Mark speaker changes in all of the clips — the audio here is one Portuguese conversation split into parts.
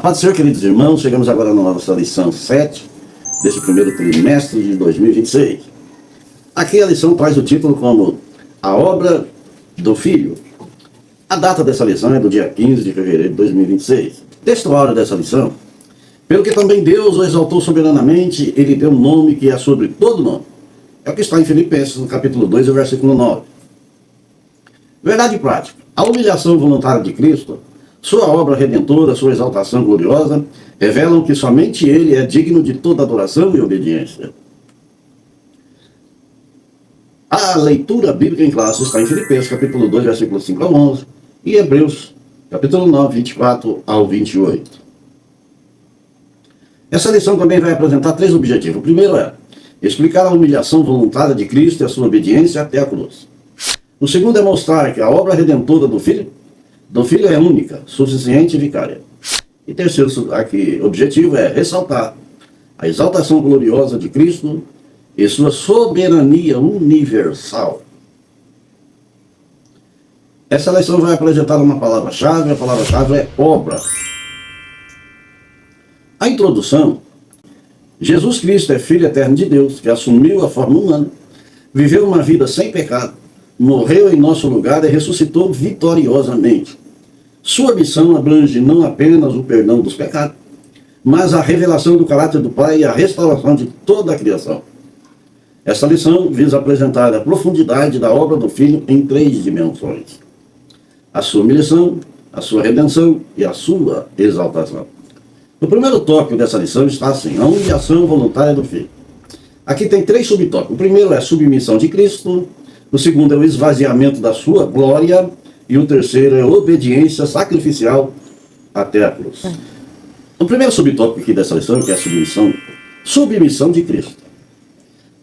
Speaker 1: paz do Senhor, queridos irmãos, chegamos agora na nossa lição 7 desse primeiro trimestre de 2026. Aqui a lição traz o título como A Obra do Filho. A data dessa lição é do dia 15 de fevereiro de 2026. Textuário dessa lição: pelo que também Deus o exaltou soberanamente, ele deu um nome que é sobre todo nome. É o que está em Filipenses, no capítulo 2, versículo 9. Verdade prática: a humilhação voluntária de Cristo, sua obra redentora, sua exaltação gloriosa, revelam que somente Ele é digno de toda adoração e obediência. A leitura bíblica em classe está em Filipenses, capítulo 2, versículo 5 ao 11, e Hebreus, capítulo 9, 24 ao 28. Essa lição também vai apresentar 3 objetivos. O primeiro é explicar a humilhação voluntária de Cristo e a sua obediência até a cruz. O segundo é mostrar que a obra redentora do Filho é única, suficiente e vicária. E terceiro aqui, objetivo é ressaltar a exaltação gloriosa de Cristo e sua soberania universal. Essa lição vai apresentar uma palavra-chave, a palavra-chave é obra. A introdução: Jesus Cristo é Filho eterno de Deus, que assumiu a forma humana, viveu uma vida sem pecado, morreu em nosso lugar e ressuscitou vitoriosamente. Sua missão abrange não apenas o perdão dos pecados, mas a revelação do caráter do Pai e a restauração de toda a criação. Essa lição visa apresentar a profundidade da obra do Filho em 3 dimensões: a sua humilhação, a sua redenção e a sua exaltação. No primeiro tópico dessa lição está assim: a humilhação voluntária do Filho. Aqui tem 3 subtópicos. O primeiro é a submissão de Cristo, o segundo é o esvaziamento da sua glória, e o terceiro é a obediência sacrificial até a cruz. O primeiro subtópico aqui dessa lição, que é a submissão de Cristo.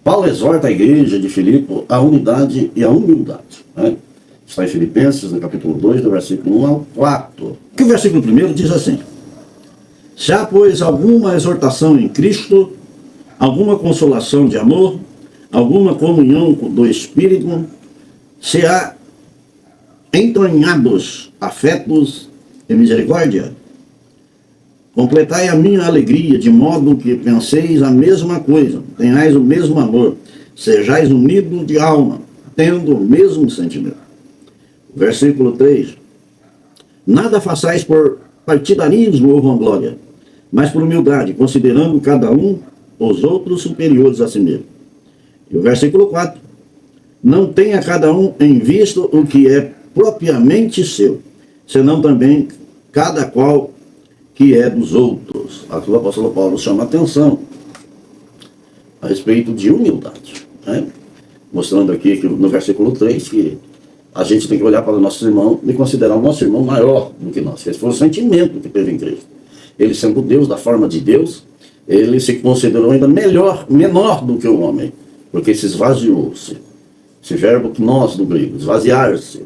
Speaker 1: Paulo exorta a igreja de Filipe à unidade e à humildade. Está em Filipenses, no capítulo 2, do versículo 1 ao 4. Que o versículo 1 diz assim: se há, pois, alguma exortação em Cristo, alguma consolação de amor, alguma comunhão do Espírito, se há entranhados afetos e misericórdia, completai a minha alegria, de modo que penseis a mesma coisa, tenhais o mesmo amor, sejais unidos de alma, tendo o mesmo sentimento. Versículo 3: nada façais por partidarismo ou vanglória, mas por humildade, considerando cada um os outros superiores a si mesmo. E o versículo 4: não tenha cada um em vista o que é propriamente seu, senão também cada qual que é dos outros. Aqui o apóstolo Paulo chama a atenção a respeito de humildade, mostrando aqui que no versículo 3 que a gente tem que olhar para o nosso irmão e considerar o nosso irmão maior do que nós. Esse foi o sentimento que teve em Cristo. Ele, sendo Deus, da forma de Deus, ele se considerou ainda menor do que o homem, porque se esvaziou-se. Esse verbo nós do grego, esvaziar-se,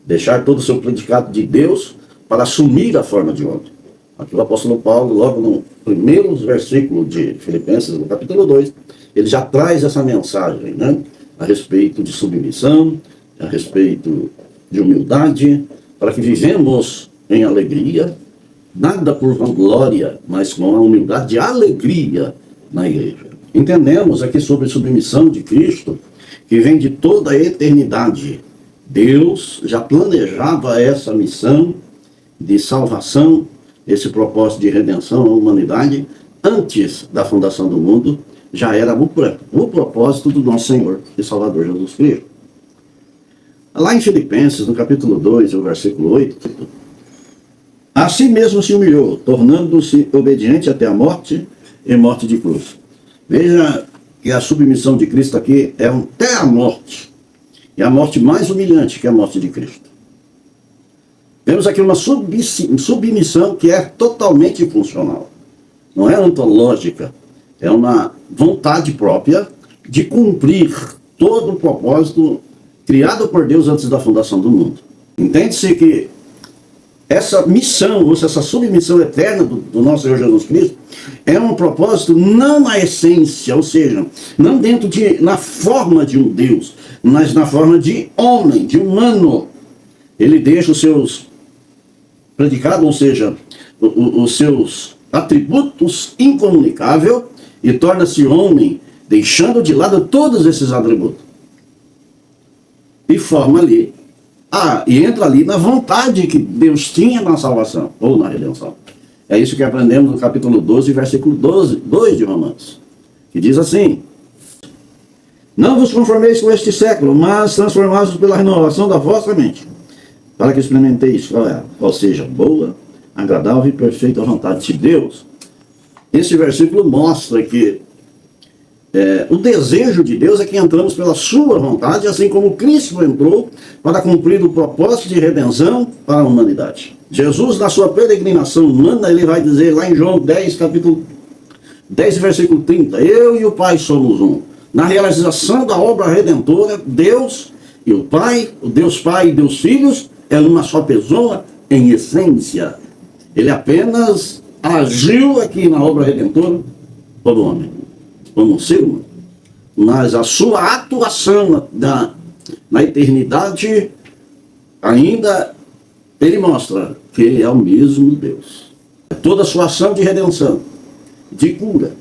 Speaker 1: deixar todo o seu predicado de Deus para assumir a forma de homem. Aqui o apóstolo Paulo, logo no primeiro versículo de Filipenses, no capítulo 2, ele já traz essa mensagem, a respeito de submissão, a respeito de humildade, para que vivemos em alegria, nada por vanglória, mas com a humildade e alegria na igreja. Entendemos aqui sobre submissão de Cristo, que vem de toda a eternidade. Deus já planejava essa missão de salvação, esse propósito de redenção à humanidade, antes da fundação do mundo. Já era o propósito do nosso Senhor e Salvador Jesus Cristo. Lá em Filipenses, no capítulo 2, o versículo 8, a si mesmo se humilhou, tornando-se obediente até a morte e morte de cruz. Veja que a submissão de Cristo aqui é até a morte. E a morte mais humilhante que a morte de Cristo. Temos aqui uma submissão que é totalmente funcional. Não é ontológica. É uma vontade própria de cumprir todo o propósito criado por Deus antes da fundação do mundo. Entende-se que essa missão, ou essa submissão eterna do nosso Senhor Jesus Cristo, é um propósito não na essência, ou seja, não na forma de um Deus, mas na forma de homem, de humano. Ele deixa os seus predicados, ou seja, os seus atributos incomunicáveis e torna-se homem, deixando de lado todos esses atributos. E forma ali, e entra ali na vontade que Deus tinha na salvação, ou na redenção. É isso que aprendemos no capítulo 12, versículo 2 de Romanos, que diz assim: não vos conformeis com este século, mas transformados pela renovação da vossa mente, para que experimenteis qual seja boa, agradável e perfeita vontade de Deus. Esse versículo mostra que o desejo de Deus é que entramos pela sua vontade, assim como Cristo entrou para cumprir o propósito de redenção para a humanidade. Jesus, na sua peregrinação humana, ele vai dizer lá em João 10, capítulo 10, versículo 30, eu e o Pai somos um. Na realização da obra redentora, Deus e o Pai, o Deus Pai e Deus Filhos, é uma só pessoa em essência. Ele apenas agiu aqui na obra redentora como homem, como um ser humano. Mas a sua atuação na eternidade, ainda ele mostra que ele é o mesmo Deus. Toda a sua ação de redenção, de cura,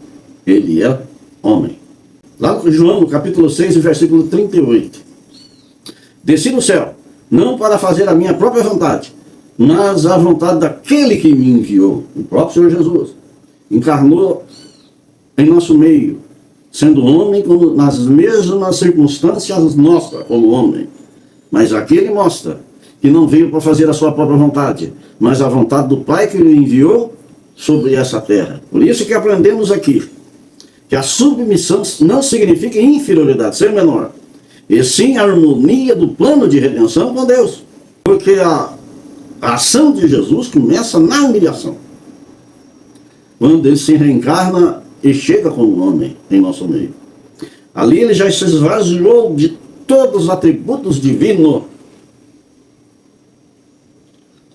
Speaker 1: ele é homem. Lá em João, no capítulo 6, versículo 38. Desci do céu, não para fazer a minha própria vontade, mas a vontade daquele que me enviou, o próprio Senhor Jesus. Encarnou em nosso meio, sendo homem nas mesmas circunstâncias nossas, como homem. Mas aqui ele mostra que não veio para fazer a sua própria vontade, mas a vontade do Pai que lhe enviou sobre essa terra. Por isso que aprendemos aqui que a submissão não significa inferioridade, ser menor, e sim a harmonia do plano de redenção com Deus. Porque a ação de Jesus começa na humilhação, quando ele se reencarna e chega como homem em nosso meio. Ali ele já se esvaziou de todos os atributos divinos.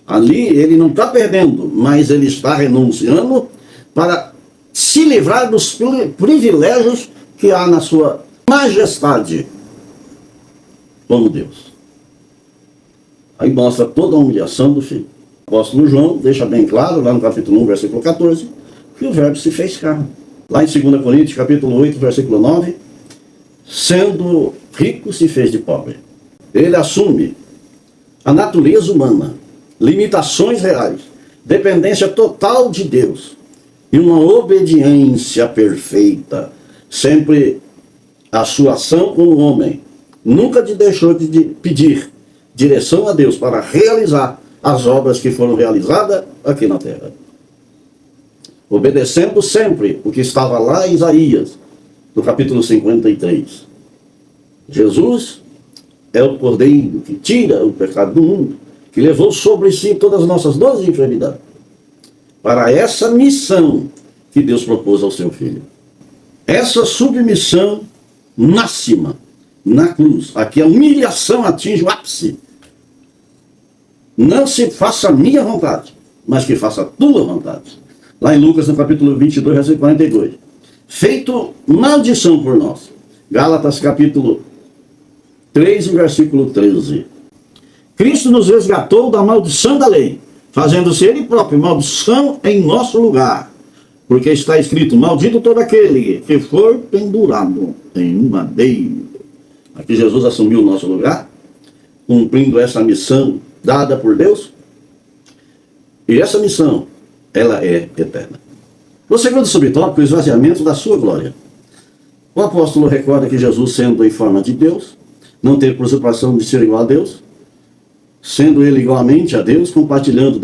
Speaker 1: Ali ele não está perdendo, mas ele está renunciando para se livrar dos privilégios que há na sua majestade como Deus. Aí mostra toda a humilhação do Filho. O apóstolo João deixa bem claro, lá no capítulo 1, versículo 14, que o verbo se fez carne. Lá em 2 Coríntios, capítulo 8, versículo 9, sendo rico se fez de pobre. Ele assume a natureza humana, limitações reais, dependência total de Deus e uma obediência perfeita. Sempre a sua ação como homem nunca te deixou de pedir direção a Deus para realizar as obras que foram realizadas aqui na terra, obedecendo sempre o que estava lá em Isaías, no capítulo 53. Jesus é o Cordeiro que tira o pecado do mundo, que levou sobre si todas as nossas dores e enfermidades, para essa missão que Deus propôs ao seu Filho. Essa submissão máxima na cruz, aqui a humilhação atinge o ápice. Não se faça a minha vontade, mas que faça a tua vontade. Lá em Lucas, no capítulo 22, versículo 42. Feito maldição por nós. Gálatas, capítulo 3, versículo 13. Cristo nos resgatou da maldição da lei, fazendo-se ele próprio maldição em nosso lugar. Porque está escrito, maldito todo aquele que for pendurado em um madeiro. Aqui Jesus assumiu o nosso lugar, cumprindo essa missão dada por Deus. E essa missão, ela é eterna. O segundo subtópico, o esvaziamento da sua glória. O apóstolo recorda que Jesus, sendo em forma de Deus, não teve usurpação de ser igual a Deus, sendo ele igualmente a Deus, compartilhando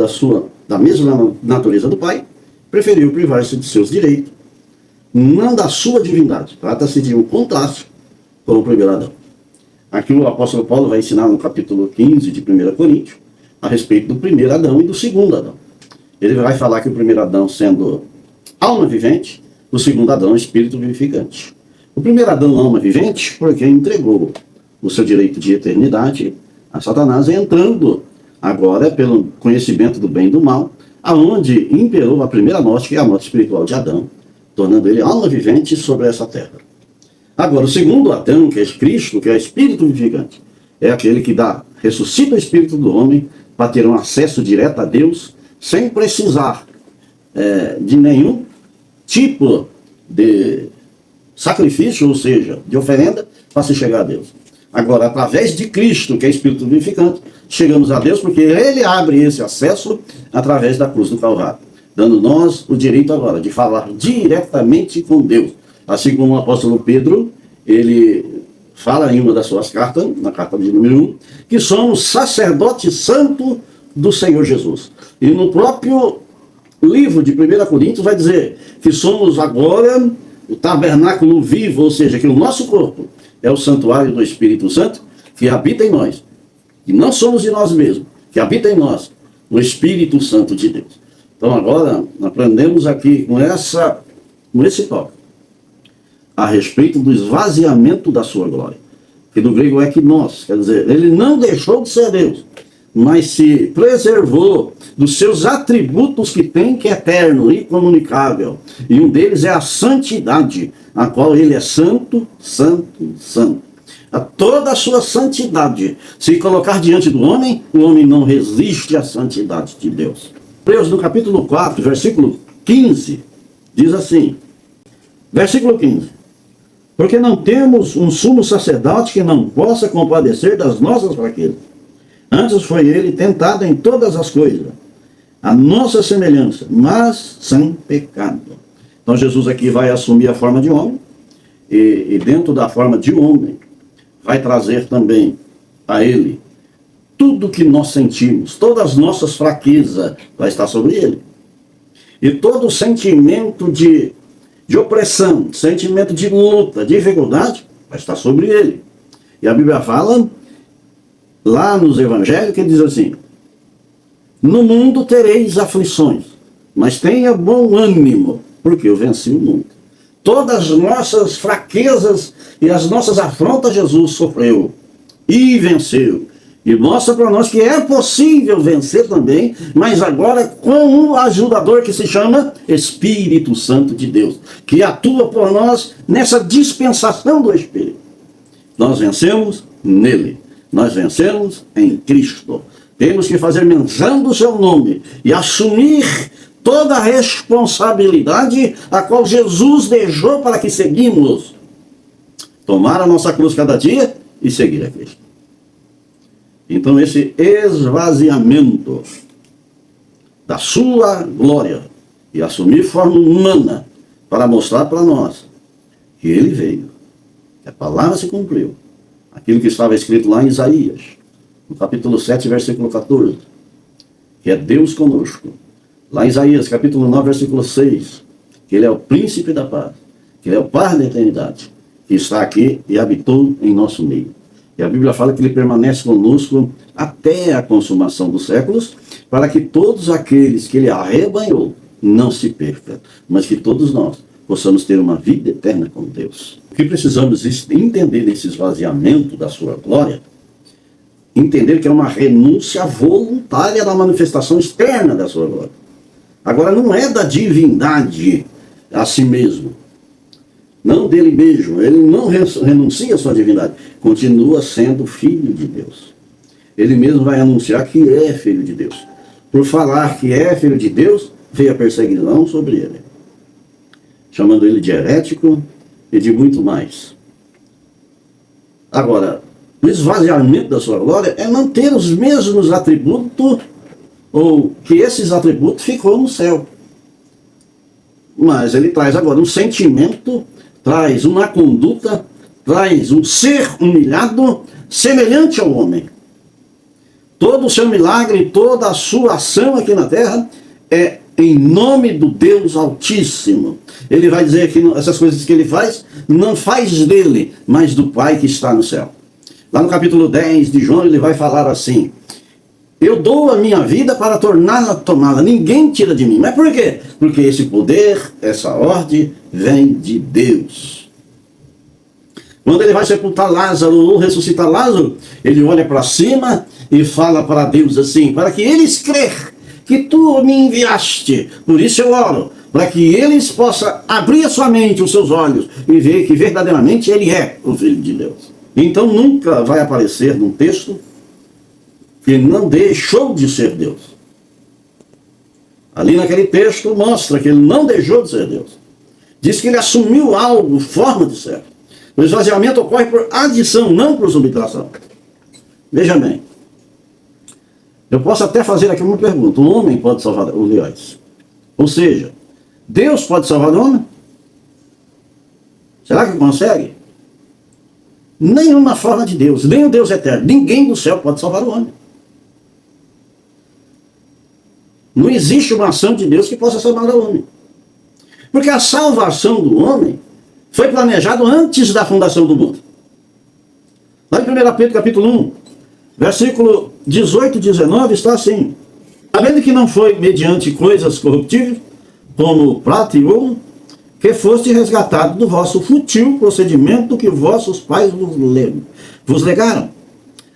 Speaker 1: da mesma natureza do Pai, preferiu privar-se de seus direitos, não da sua divindade. Trata-se de um contraste com o primeiro Adão. Aqui o apóstolo Paulo vai ensinar no capítulo 15 de 1 Coríntios a respeito do primeiro Adão e do segundo Adão. Ele vai falar que o primeiro Adão sendo alma vivente, o segundo Adão espírito vivificante. O primeiro Adão, alma vivente, porque entregou o seu direito de eternidade a Satanás, entrando agora pelo conhecimento do bem e do mal, aonde imperou a primeira morte, que é a morte espiritual de Adão, tornando ele alma vivente sobre essa terra. Agora, o segundo Adão, que é Cristo, que é espírito vivificante, é aquele que ressuscita o espírito do homem para ter um acesso direto a Deus, sem precisar de nenhum tipo de sacrifício, ou seja, de oferenda, para se chegar a Deus. Agora, através de Cristo, que é Espírito vivificante, chegamos a Deus porque Ele abre esse acesso através da cruz do Calvário, dando nós o direito agora de falar diretamente com Deus. Assim como o apóstolo Pedro, ele fala em uma das suas cartas, na carta de número 1, que somos sacerdote santo do Senhor Jesus. E no próprio livro de 1 Coríntios vai dizer que somos agora o tabernáculo vivo, ou seja, que o nosso corpo é o santuário do Espírito Santo que habita em nós. E não somos de nós mesmos, que habita em nós o Espírito Santo de Deus. Então agora aprendemos aqui com esse tópico a respeito do esvaziamento da sua glória, que do grego é nós, quer dizer, ele não deixou de ser Deus, mas se preservou dos seus atributos que tem, que é eterno, incomunicável. E um deles é a santidade, a qual ele é santo, santo, santo. A toda a sua santidade, se colocar diante do homem, o homem não resiste à santidade de Deus. Hebreus, no capítulo 4, versículo 15, diz assim, versículo 15: porque não temos um sumo sacerdote que não possa compadecer das nossas fraquezas. Antes foi ele tentado em todas as coisas, a nossa semelhança, mas sem pecado. Então Jesus aqui vai assumir a forma de homem, e dentro da forma de homem, vai trazer também a ele tudo que nós sentimos, todas as nossas fraquezas, vai estar sobre ele. E todo sentimento de opressão, sentimento de luta, de dificuldade, vai estar sobre ele. E a Bíblia fala, lá nos evangelhos, que diz assim: no mundo tereis aflições, mas tenha bom ânimo, porque eu venci o mundo. Todas as nossas fraquezas e as nossas afrontas Jesus sofreu e venceu. E mostra para nós que é possível vencer também, mas agora com um ajudador que se chama Espírito Santo de Deus, que atua por nós nessa dispensação do Espírito. Nós vencemos nele, nós vencemos em Cristo. Temos que fazer menção do seu nome e assumir toda a responsabilidade a qual Jesus deixou para que seguimos. Tomar a nossa cruz cada dia e seguir a Cristo. Então esse esvaziamento da sua glória e assumir forma humana para mostrar para nós que ele veio, que a palavra se cumpriu. Aquilo que estava escrito lá em Isaías, no capítulo 7, versículo 14, que é Deus conosco. Lá em Isaías, capítulo 9, versículo 6, que ele é o príncipe da paz, que ele é o Pai da eternidade, que está aqui e habitou em nosso meio. E a Bíblia fala que ele permanece conosco até a consumação dos séculos, para que todos aqueles que ele arrebanhou não se percam, mas que todos nós possamos ter uma vida eterna com Deus. O que precisamos entender nesse esvaziamento da sua glória, entender que é uma renúncia voluntária da manifestação externa da sua glória. Agora, não é da divindade a si mesmo, não dele mesmo, ele não renuncia à sua divindade, continua sendo filho de Deus. Ele mesmo vai anunciar que é filho de Deus. Por falar que é filho de Deus, veio a perseguição sobre ele, chamando ele de herético e de muito mais. Agora, o esvaziamento da sua glória é manter os mesmos atributos, ou que esses atributos ficou no céu. Mas ele traz agora um sentimento, traz uma conduta, traz um ser humilhado semelhante ao homem. Todo o seu milagre, toda a sua ação aqui na terra é em nome do Deus Altíssimo. Ele vai dizer que essas coisas que ele faz, não faz dele, mas do Pai que está no céu. Lá no capítulo 10 de João, ele vai falar assim: eu dou a minha vida para torná-la tomá-la, ninguém tira de mim. Mas por quê? Porque esse poder, essa ordem, vem de Deus. Quando ele vai sepultar Lázaro ou ressuscitar Lázaro, ele olha para cima e fala para Deus assim: para que eles crer que tu me enviaste, por isso eu oro, para que eles possam abrir a sua mente, os seus olhos, e ver que verdadeiramente ele é o Filho de Deus. Então nunca vai aparecer num texto que não deixou de ser Deus. Ali naquele texto mostra que ele não deixou de ser Deus. Diz que ele assumiu algo, forma de ser. O esvaziamento ocorre por adição, não por subtração. Veja bem. Eu posso até fazer aqui uma pergunta. Um homem pode salvar os leões? Ou seja, Deus pode salvar o homem? Será que consegue? Nenhuma forma de Deus, nem o Deus eterno, ninguém do céu pode salvar o homem. Não existe uma ação de Deus que possa salvar o homem. Porque a salvação do homem foi planejado antes da fundação do mundo. Lá em 1 Pedro capítulo 1, versículo 18 e 19 está assim: sabendo que não foi mediante coisas corruptíveis, como prata e ouro, que foste resgatado do vosso fútil procedimento que vossos pais vos legaram,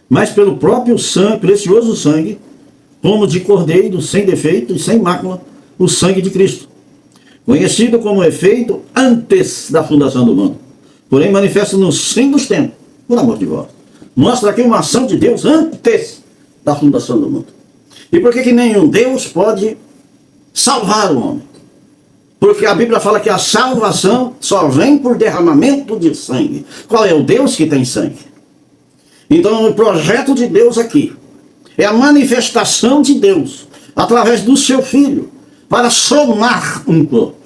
Speaker 1: mas pelo próprio sangue, precioso sangue, como de cordeiro, sem defeito e sem mácula, o sangue de Cristo, conhecido como efeito antes da fundação do mundo, porém manifesto no fim dos tempos, por amor de vós. Mostra aqui uma ação de Deus antes da fundação do mundo. E por que nenhum Deus pode salvar o homem? Porque a Bíblia fala que a salvação só vem por derramamento de sangue. Qual é o Deus que tem sangue? Então o projeto de Deus aqui é a manifestação de Deus através do seu Filho para somar um corpo.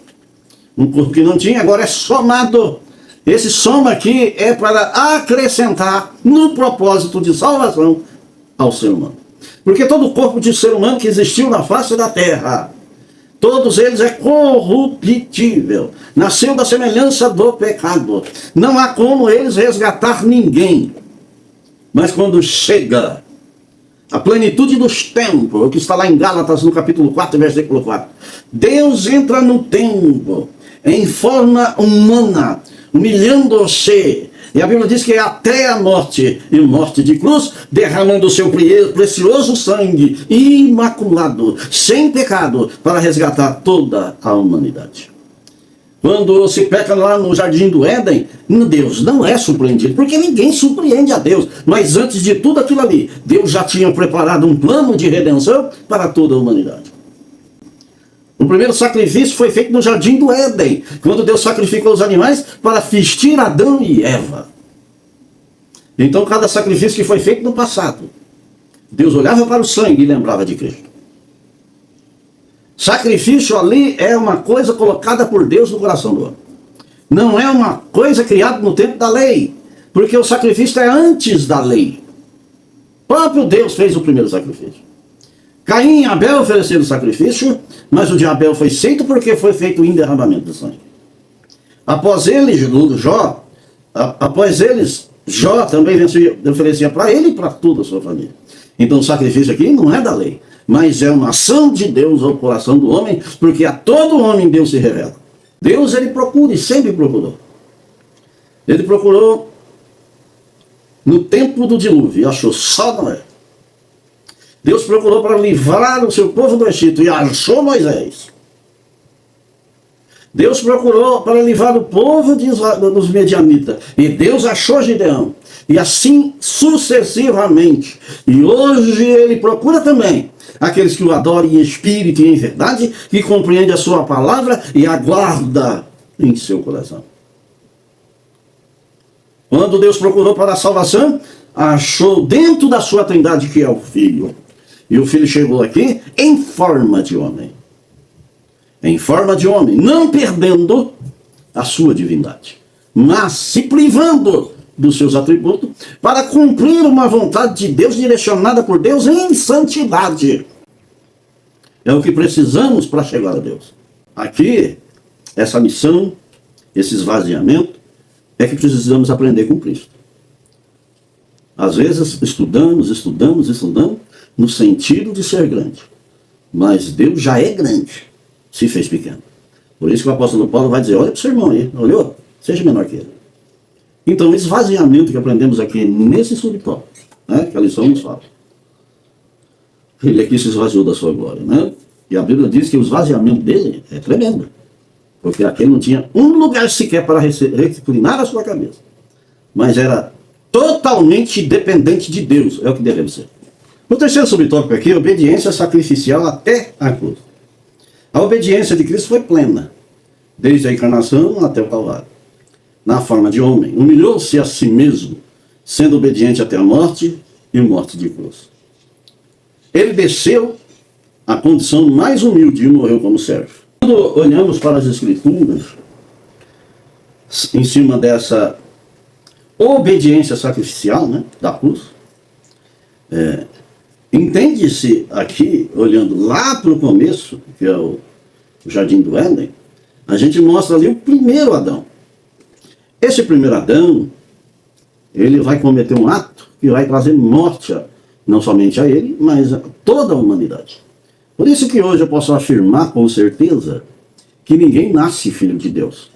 Speaker 1: Um corpo que não tinha, agora é somado. Esse soma aqui é para acrescentar no propósito de salvação ao ser humano. Porque todo o corpo de ser humano que existiu na face da terra, todos eles é corruptível, nasceu da semelhança do pecado. Não há como eles resgatar ninguém. Mas quando chega a plenitude dos tempos, o que está lá em Gálatas no capítulo 4, versículo 4, Deus entra no tempo em forma humana, humilhando-se. E a Bíblia diz que é até a morte, e morte de cruz, derramando o seu precioso sangue, imaculado, sem pecado, para resgatar toda a humanidade. Quando se peca lá no jardim do Éden, Deus não é surpreendido, porque ninguém surpreende a Deus. Mas antes de tudo aquilo ali, Deus já tinha preparado um plano de redenção para toda a humanidade. O primeiro sacrifício foi feito no jardim do Éden, quando Deus sacrificou os animais para vestir Adão e Eva. Então cada sacrifício que foi feito no passado, Deus olhava para o sangue e lembrava de Cristo. Sacrifício ali é uma coisa colocada por Deus no coração do homem. Não é uma coisa criada no tempo da lei, porque o sacrifício é antes da lei. O próprio Deus fez o primeiro sacrifício. Caim e Abel ofereceram sacrifício, mas o de Abel foi aceito porque foi feito em derramamento de sangue. Após eles, Jó também oferecia para ele e para toda a sua família. Então o sacrifício aqui não é da lei, mas é uma ação de Deus ao coração do homem, porque a todo homem Deus se revela. Deus, ele procura e sempre procurou. Ele procurou no tempo do dilúvio e achou só Noé. Deus procurou para livrar o seu povo do Egito e achou Moisés. Deus procurou para livrar o povo dos medianitas e Deus achou Gideão. E assim sucessivamente. E hoje ele procura também aqueles que o adoram em espírito e em verdade, que compreendem a sua palavra e aguarda em seu coração. Quando Deus procurou para a salvação, achou dentro da sua trindade que é o Filho. E o Filho chegou aqui em forma de homem. Em forma de homem, não perdendo a sua divindade, mas se privando dos seus atributos para cumprir uma vontade de Deus direcionada por Deus em santidade. É o que precisamos para chegar a Deus. Aqui, essa missão, esse esvaziamento, é que precisamos aprender com Cristo. Às vezes estudamos, no sentido de ser grande. Mas Deus já é grande, se fez pequeno. Por isso que o apóstolo Paulo vai dizer, olha para o seu irmão aí, olhou? Seja menor que ele. Então, esse esvaziamento que aprendemos aqui nesse subtópico, né, que a lição nos fala, ele aqui se esvaziou da sua glória, né? E a Bíblia diz que o esvaziamento dele é tremendo, porque aqui ele não tinha um lugar sequer para reclinar a sua cabeça, mas era totalmente dependente de Deus, é o que devemos ser. O terceiro subtópico aqui é obediência sacrificial até a cruz. A obediência de Cristo foi plena, desde a encarnação até o Calvário. Na forma de homem, humilhou-se a si mesmo, sendo obediente até a morte e morte de cruz. Ele desceu à condição mais humilde e morreu como servo. Quando olhamos para as Escrituras, em cima dessa obediência sacrificial, né, da cruz, entende-se aqui, olhando lá para o começo, que é o Jardim do Éden, a gente mostra ali o primeiro Adão. Esse primeiro Adão, ele vai cometer um ato que vai trazer morte, não somente a ele, mas a toda a humanidade. Por isso que hoje eu posso afirmar com certeza que ninguém nasce filho de Deus.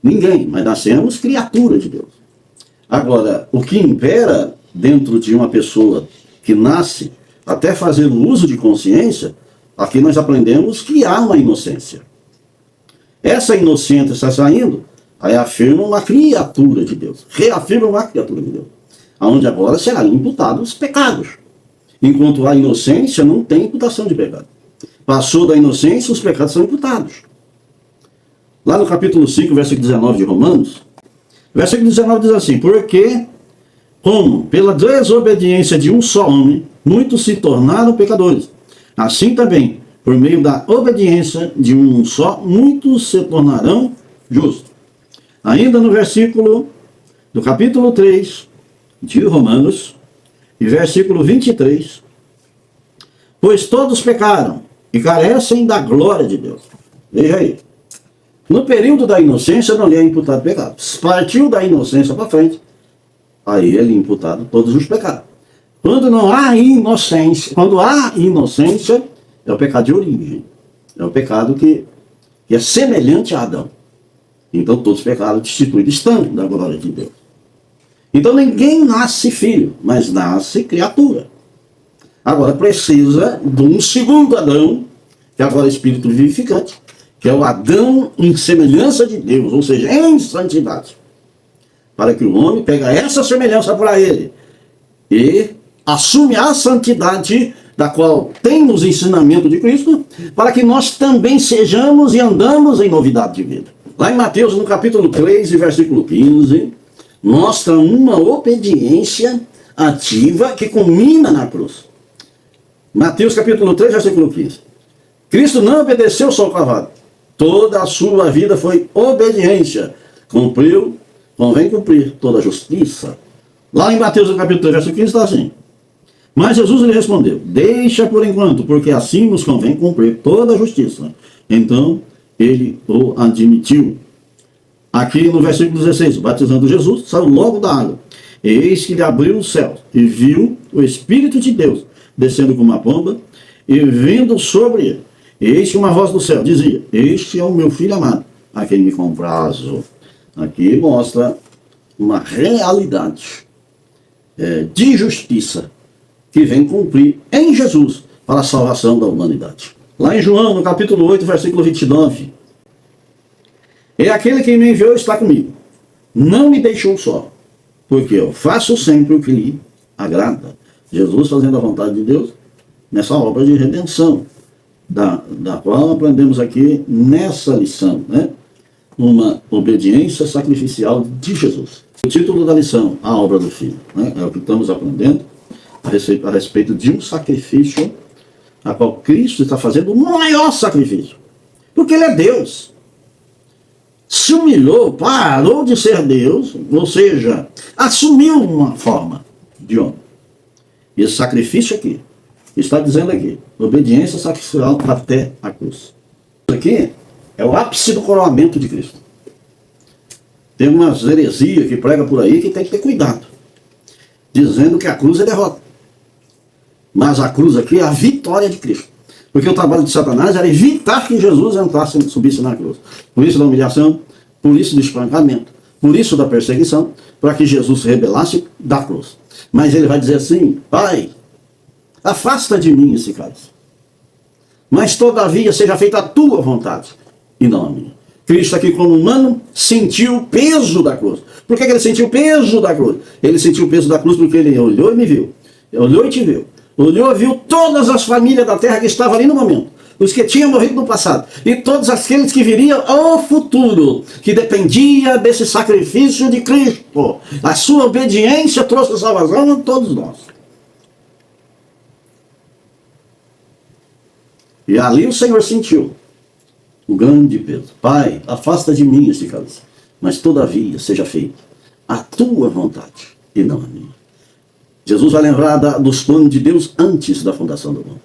Speaker 1: Ninguém, mas nascemos criatura de Deus. Agora, o que impera dentro de uma pessoa que nasce, até fazer o uso de consciência, aqui nós aprendemos que há uma inocência. Essa inocência está saindo, aí afirma uma criatura de Deus, reafirma uma criatura de Deus, onde agora serão imputados os pecados. Enquanto há inocência, não tem imputação de pecado. Passou da inocência, os pecados são imputados. Lá no capítulo 5, versículo 19 de Romanos, versículo 19 diz assim: porque, como pela desobediência de um só homem, muitos se tornaram pecadores, assim também, por meio da obediência de um só, muitos se tornarão justos. Ainda no versículo do capítulo 3 de Romanos, e versículo 23, pois todos pecaram e carecem da glória de Deus. Veja aí. No período da inocência não lhe é imputado pecado. Partiu da inocência para frente, aí ele é imputado todos os pecados. Quando não há inocência, quando há inocência, é o pecado de origem. É o pecado que é semelhante a Adão. Então todos os pecados destituídos estão da glória de Deus. Então ninguém nasce filho, mas nasce criatura. Agora precisa de um segundo Adão, que agora é espírito vivificante, que é o Adão em semelhança de Deus, ou seja, em santidade. Para que o homem pegue essa semelhança para ele e assume a santidade da qual tem nos ensinamentos de Cristo, para que nós também sejamos e andamos em novidade de vida. Lá em Mateus, no capítulo 3, versículo 15, mostra uma obediência ativa que culmina na cruz. Mateus capítulo 3, versículo 15. Cristo não obedeceu só ao cavalo. Toda a sua vida foi obediência. Cumpriu, convém cumprir toda a justiça. Lá em Mateus capítulo 3, versículo 15 está assim: mas Jesus lhe respondeu: deixa por enquanto, porque assim nos convém cumprir toda a justiça. Então ele o admitiu. Aqui no versículo 16, batizando Jesus, saiu logo da água. Eis que lhe abriu o céu e viu o Espírito de Deus descendo como uma pomba e vindo sobre ele. Eis que uma voz do céu dizia: este é o meu filho amado, a quem me comprazo. Aqui mostra uma realidade de justiça que vem cumprir em Jesus para a salvação da humanidade. Lá em João, no capítulo 8, versículo 29. É aquele que me enviou está comigo. Não me deixou só, porque eu faço sempre o que lhe agrada. Jesus fazendo a vontade de Deus nessa obra de redenção, da qual aprendemos aqui nessa lição, né? Uma obediência sacrificial de Jesus. O título da lição, a obra do Filho, né? É o que estamos aprendendo a respeito de um sacrifício a qual Cristo está fazendo o maior sacrifício, porque Ele é Deus. Se humilhou, parou de ser Deus, ou seja, assumiu uma forma de homem. E esse sacrifício aqui, está dizendo aqui, obediência sacrificial até a cruz. Isso aqui é o ápice do coroamento de Cristo. Tem umas heresias que prega por aí que tem que ter cuidado, dizendo que a cruz é derrota. Mas a cruz aqui é a vitória de Cristo. Porque o trabalho de Satanás era evitar que Jesus entrasse, subisse na cruz. Por isso da humilhação, por isso do espancamento, por isso da perseguição, para que Jesus se rebelasse da cruz. Mas ele vai dizer assim: Pai, afasta de mim esse cálice, mas todavia seja feita a tua vontade e não a minha. Cristo aqui como humano sentiu o peso da cruz. Por que ele sentiu o peso da cruz? Ele sentiu o peso da cruz porque ele olhou e me viu. Olhou e te viu. Olhou e viu todas as famílias da terra que estavam ali no momento. os que tinham morrido no passado, e todos aqueles que viriam ao futuro, que dependia desse sacrifício de Cristo. A sua obediência trouxe salvação a todos nós. E ali o Senhor sentiu o grande peso. Pai, afasta de mim este cálice, mas todavia seja feita a tua vontade e não a minha. Jesus vai lembrar dos planos de Deus antes da fundação do mundo.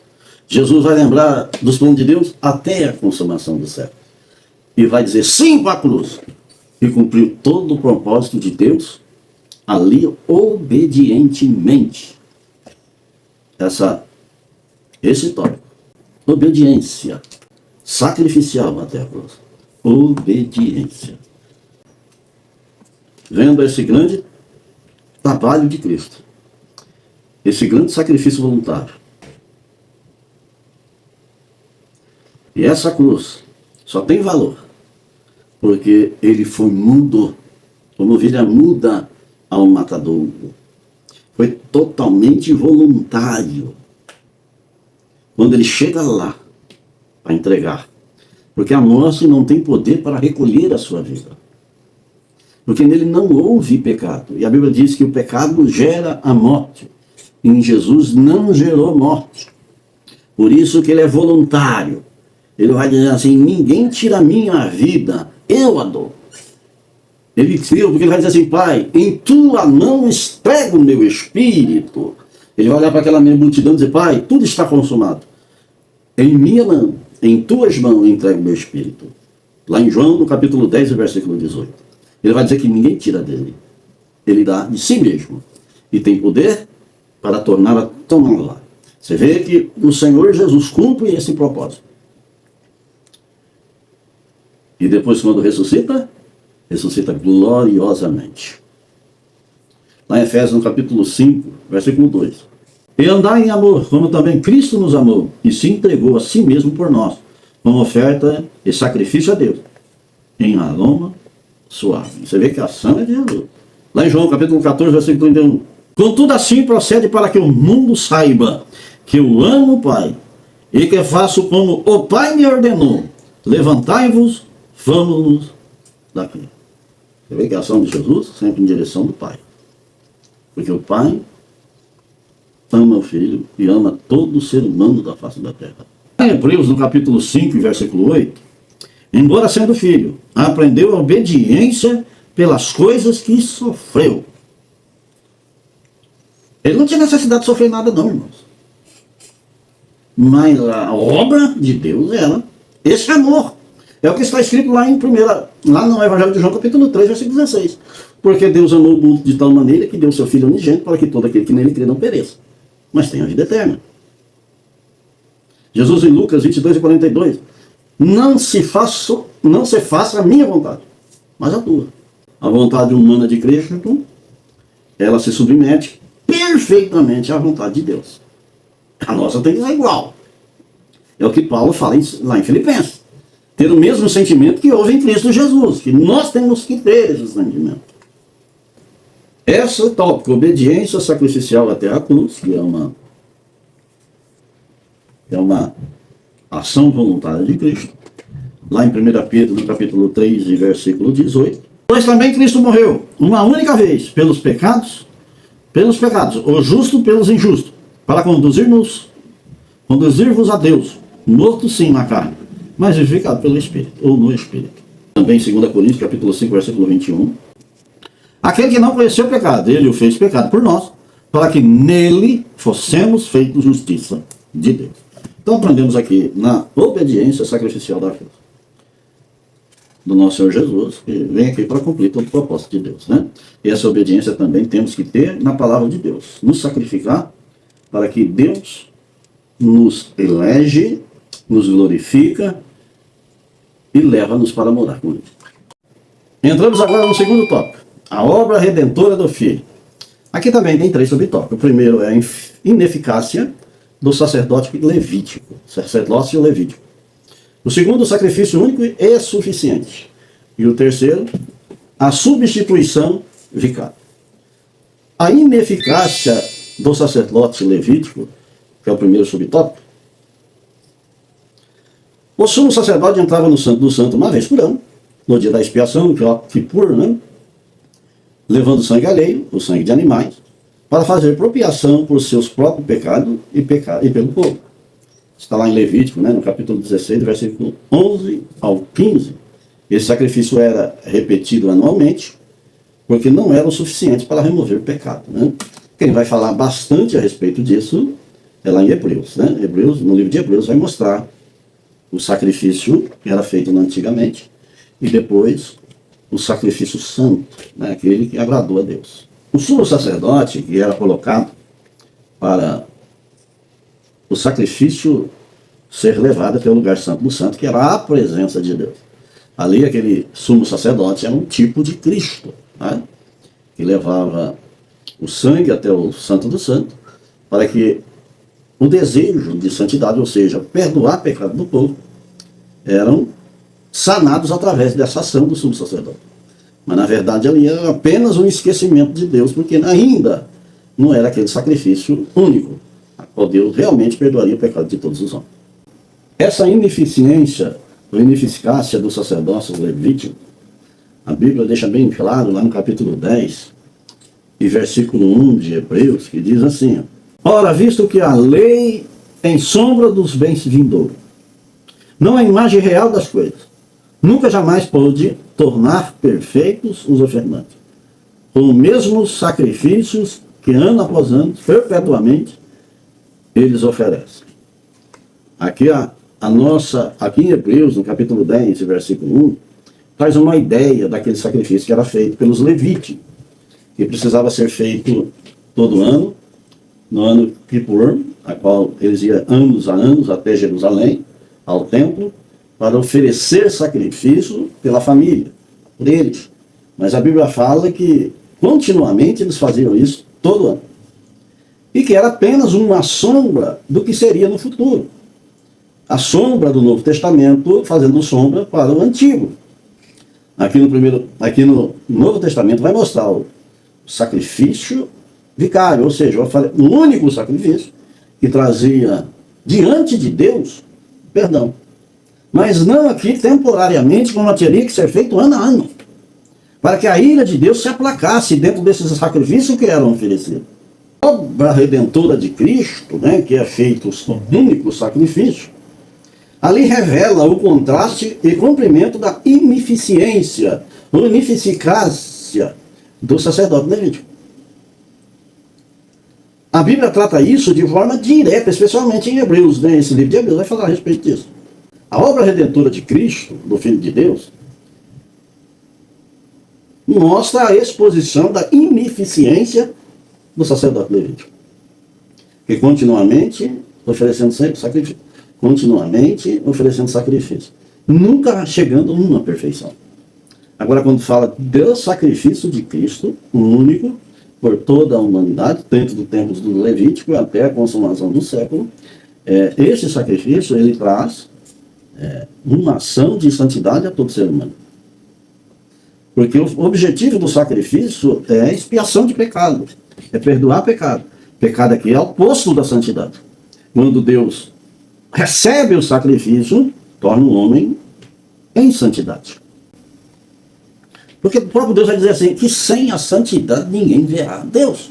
Speaker 1: Jesus vai lembrar dos planos de Deus até a consumação do século. E vai dizer sim para a cruz. E cumpriu todo o propósito de Deus ali obedientemente. Esse tópico. Obediência. Sacrificial até a cruz. Obediência. Vendo esse grande trabalho de Cristo. Esse grande sacrifício voluntário. E essa cruz só tem valor porque ele foi mudo, como ovelha muda ao matadouro. Foi totalmente voluntário. Quando ele chega lá para entregar. Porque a morte não tem poder para recolher a sua vida. Porque nele não houve pecado. E a Bíblia diz que o pecado gera a morte. E em Jesus não gerou morte. Por isso que ele é voluntário. Ele vai dizer assim, ninguém tira a minha vida, eu a dou. Ele creu, porque ele vai dizer assim, Pai, em tua mão entrego o meu espírito. Ele vai olhar para aquela multidão e dizer, Pai, tudo está consumado. Em minha mão, em tuas mãos entrego o meu espírito. Lá em João, no capítulo 10, versículo 18. Ele vai dizer que ninguém tira dele. Ele dá de si mesmo. E tem poder para torná-la tomar lá. Você vê que o Senhor Jesus cumpre esse propósito. E depois, quando ressuscita, ressuscita gloriosamente. Lá em Efésios, no capítulo 5, versículo 2. E andar em amor, como também Cristo nos amou, e se entregou a si mesmo por nós, como oferta e sacrifício a Deus, em aroma suave. Você vê que a ação é de Jesus. Lá em João, capítulo 14, versículo 31. Contudo, assim procede para que o mundo saiba que eu amo o Pai, e que faço como o Pai me ordenou. Levantai-vos, vamos-nos daqui. Você vê que a ação de Jesus sempre em direção do Pai. Porque o Pai ama o Filho e ama todo ser humano da face da terra. Em Hebreus, no capítulo 5, versículo 8, embora sendo filho, aprendeu a obediência pelas coisas que sofreu. Ele não tinha necessidade de sofrer nada não, irmãos. Mas a obra de Deus era esse amor. É o que está escrito lá no Evangelho de João, capítulo 3, versículo 16. Porque Deus amou o mundo de tal maneira que deu seu Filho unigênito para que todo aquele que nele crê não pereça, mas tenha a vida eterna. Jesus em Lucas 22 e 42. Não se faça a minha vontade, mas a tua. A vontade humana de Cristo, ela se submete perfeitamente à vontade de Deus. A nossa tem que ser igual. É o que Paulo fala lá em Filipenses. Ter o mesmo sentimento que houve em Cristo Jesus, que nós temos que ter esse sentimento. Essa tópico, obediência sacrificial até a cruz, que é uma ação voluntária de Cristo. Lá em 1 Pedro, no capítulo 3, versículo 18. Pois também Cristo morreu uma única vez pelos pecados, o justo pelos injustos, para conduzir-vos a Deus, morto sim na carne, mas vivificado pelo Espírito, ou no Espírito. Também em 2 Coríntios, capítulo 5, versículo 21. Aquele que não conheceu o pecado, ele o fez pecado por nós, para que nele fossemos feitos justiça de Deus. Então aprendemos aqui na obediência sacrificial da cruz do nosso Senhor Jesus, que vem aqui para cumprir todo o propósito de Deus, né? E essa obediência também temos que ter na palavra de Deus, nos sacrificar para que Deus nos elege, nos glorifica e leva-nos para morar com Ele. Entramos agora no segundo tópico, a obra redentora do Filho. Aqui também tem 3 subtópicos. O primeiro é a ineficácia do sacerdócio levítico. O segundo, o sacrifício único e suficiente. E o terceiro, a substituição vicária. A ineficácia do sacerdócio levítico, que é o primeiro subtópico, O sumo sacerdote entrava no Santo do Santo uma vez por ano, no dia da expiação, que é o Kippur, né? Levando sangue alheio, o sangue de animais, para fazer propiação por seus próprios pecados e pelo povo. Está lá em Levítico, né, no capítulo 16, versículo 11 ao 15. Esse sacrifício era repetido anualmente, porque não era o suficiente para remover o pecado. Né? Quem vai falar bastante a respeito disso é lá em Hebreus. Né? No livro de Hebreus vai mostrar o sacrifício que era feito antigamente e depois o sacrifício santo, né? Aquele que agradou a Deus. O sumo sacerdote, que era colocado para o sacrifício ser levado até o lugar santo do santo, que era a presença de Deus. Ali, aquele sumo sacerdote era um tipo de Cristo, né? Que levava o sangue até o santo do santo, para que o desejo de santidade, ou seja, perdoar o pecado do povo, eram sanados através dessa ação do sumo sacerdote. Mas na verdade ali era apenas um esquecimento de Deus, porque ainda não era aquele sacrifício único, a qual Deus realmente perdoaria o pecado de todos os homens. Essa ineficiência, ou ineficácia do sacerdócio levítico, a Bíblia deixa bem claro lá no capítulo 10 e versículo 1 de Hebreus, que diz assim: ora, visto que a lei tem sombra dos bens vindouros, não é a imagem real das coisas, nunca jamais pôde tornar perfeitos os ofertantes, com os mesmos sacrifícios que ano após ano, perpetuamente, eles oferecem. Aqui aqui em Hebreus, no capítulo 10, versículo 1, traz uma ideia daquele sacrifício que era feito pelos levíticos, que precisava ser feito todo ano, no ano Kippur, a qual eles iam anos a anos até Jerusalém, ao templo, para oferecer sacrifício pela família, por eles. Mas a Bíblia fala que continuamente eles faziam isso todo ano. E que era apenas uma sombra do que seria no futuro. A sombra do Novo Testamento fazendo sombra para o Antigo. Aqui no Novo Testamento vai mostrar o sacrifício vicário, ou seja, o único sacrifício que trazia diante de Deus perdão. Mas não aqui temporariamente, como teria que ser feito ano a ano, para que a ira de Deus se aplacasse dentro desses sacrifícios que eram oferecidos. A obra redentora de Cristo, né, que é feito o único sacrifício, ali revela o contraste e cumprimento da ineficiência, ou ineficácia do sacerdote levítico. A Bíblia trata isso de forma direta, especialmente em Hebreus, né? Esse livro de Hebreus vai falar a respeito disso. A obra redentora de Cristo, do Filho de Deus, mostra a exposição da ineficiência do sacerdote levítico, que continuamente oferecendo sempre sacrifício, nunca chegando a uma perfeição. Agora, quando fala do sacrifício de Cristo, o único, por toda a humanidade, dentro do tempo do Levítico até a consumação do século, esse sacrifício, ele traz uma ação de santidade a todo ser humano. Porque o objetivo do sacrifício é a expiação de pecado, é perdoar pecado. Pecado aqui é o oposto da santidade. Quando Deus recebe o sacrifício, torna o homem em santidade. Porque o próprio Deus vai dizer assim, que sem a santidade ninguém verá Deus.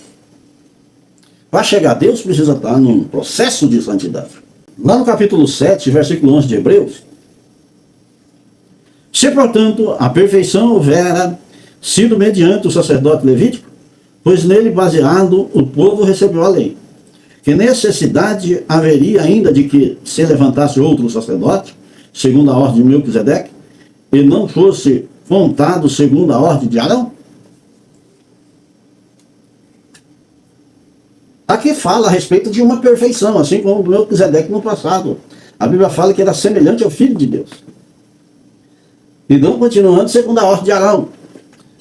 Speaker 1: Para chegar a Deus precisa estar num processo de santidade. Lá no capítulo 7, versículo 11 de Hebreus, se portanto a perfeição houvera sido mediante o sacerdote levítico, pois nele baseado o povo recebeu a lei. Que necessidade haveria ainda de que se levantasse outro sacerdote, segundo a ordem de Melquisedeque, e não fosse contado segundo a ordem de Arão? Aqui fala a respeito de uma perfeição, assim como o Melquisedeque no passado. A Bíblia fala que era semelhante ao Filho de Deus. E não continuando segundo a ordem de Arão.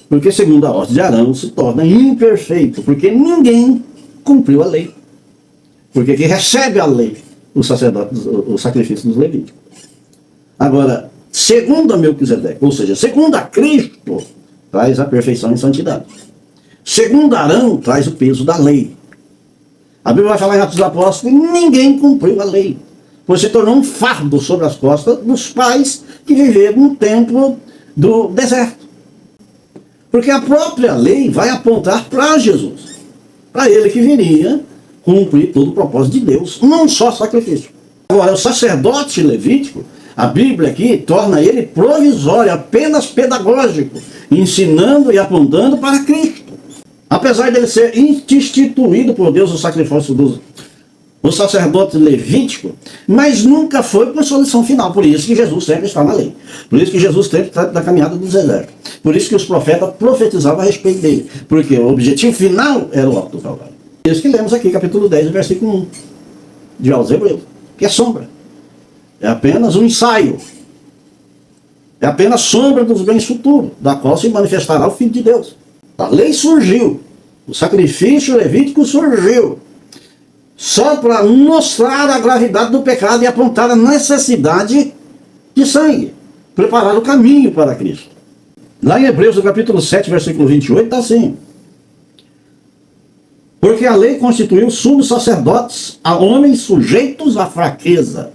Speaker 1: Porque segundo a ordem de Arão se torna imperfeito, porque ninguém cumpriu a lei. Porque quem recebe a lei, o sacerdote, o sacrifício dos levíticos. Agora, segundo a Melquisedeque, ou seja, segundo a Cristo, traz a perfeição e santidade. Segundo Arão, traz o peso da lei. A Bíblia vai falar em Atos dos Apóstolos que ninguém cumpriu a lei. pois se tornou um fardo sobre as costas dos pais que viveram no tempo do deserto. Porque a própria lei vai apontar para Jesus, para ele que viria cumprir todo o propósito de Deus, não só sacrifício. Agora, o sacerdote levítico, a Bíblia aqui torna ele provisório, apenas pedagógico, ensinando e apontando para Cristo. Apesar dele ser instituído por Deus o sacrifício do sacerdote levítico, mas nunca foi por solução final. Por isso que Jesus sempre está na lei. Por isso que Jesus sempre está na caminhada do deserto. Por isso que os profetas profetizavam a respeito dele. Porque o objetivo final era o alto do Calvário. Por isso que lemos aqui, capítulo 10, versículo 1, de aos Hebreus, que é sombra. É apenas um ensaio. É apenas sombra dos bens futuros, da qual se manifestará o Filho de Deus. A lei surgiu. O sacrifício levítico surgiu só para mostrar a gravidade do pecado e apontar a necessidade de sangue, preparar o caminho para Cristo. Lá em Hebreus, no capítulo 7, versículo 28, está assim: porque a lei constituiu sumos sacerdotes a homens sujeitos à fraqueza.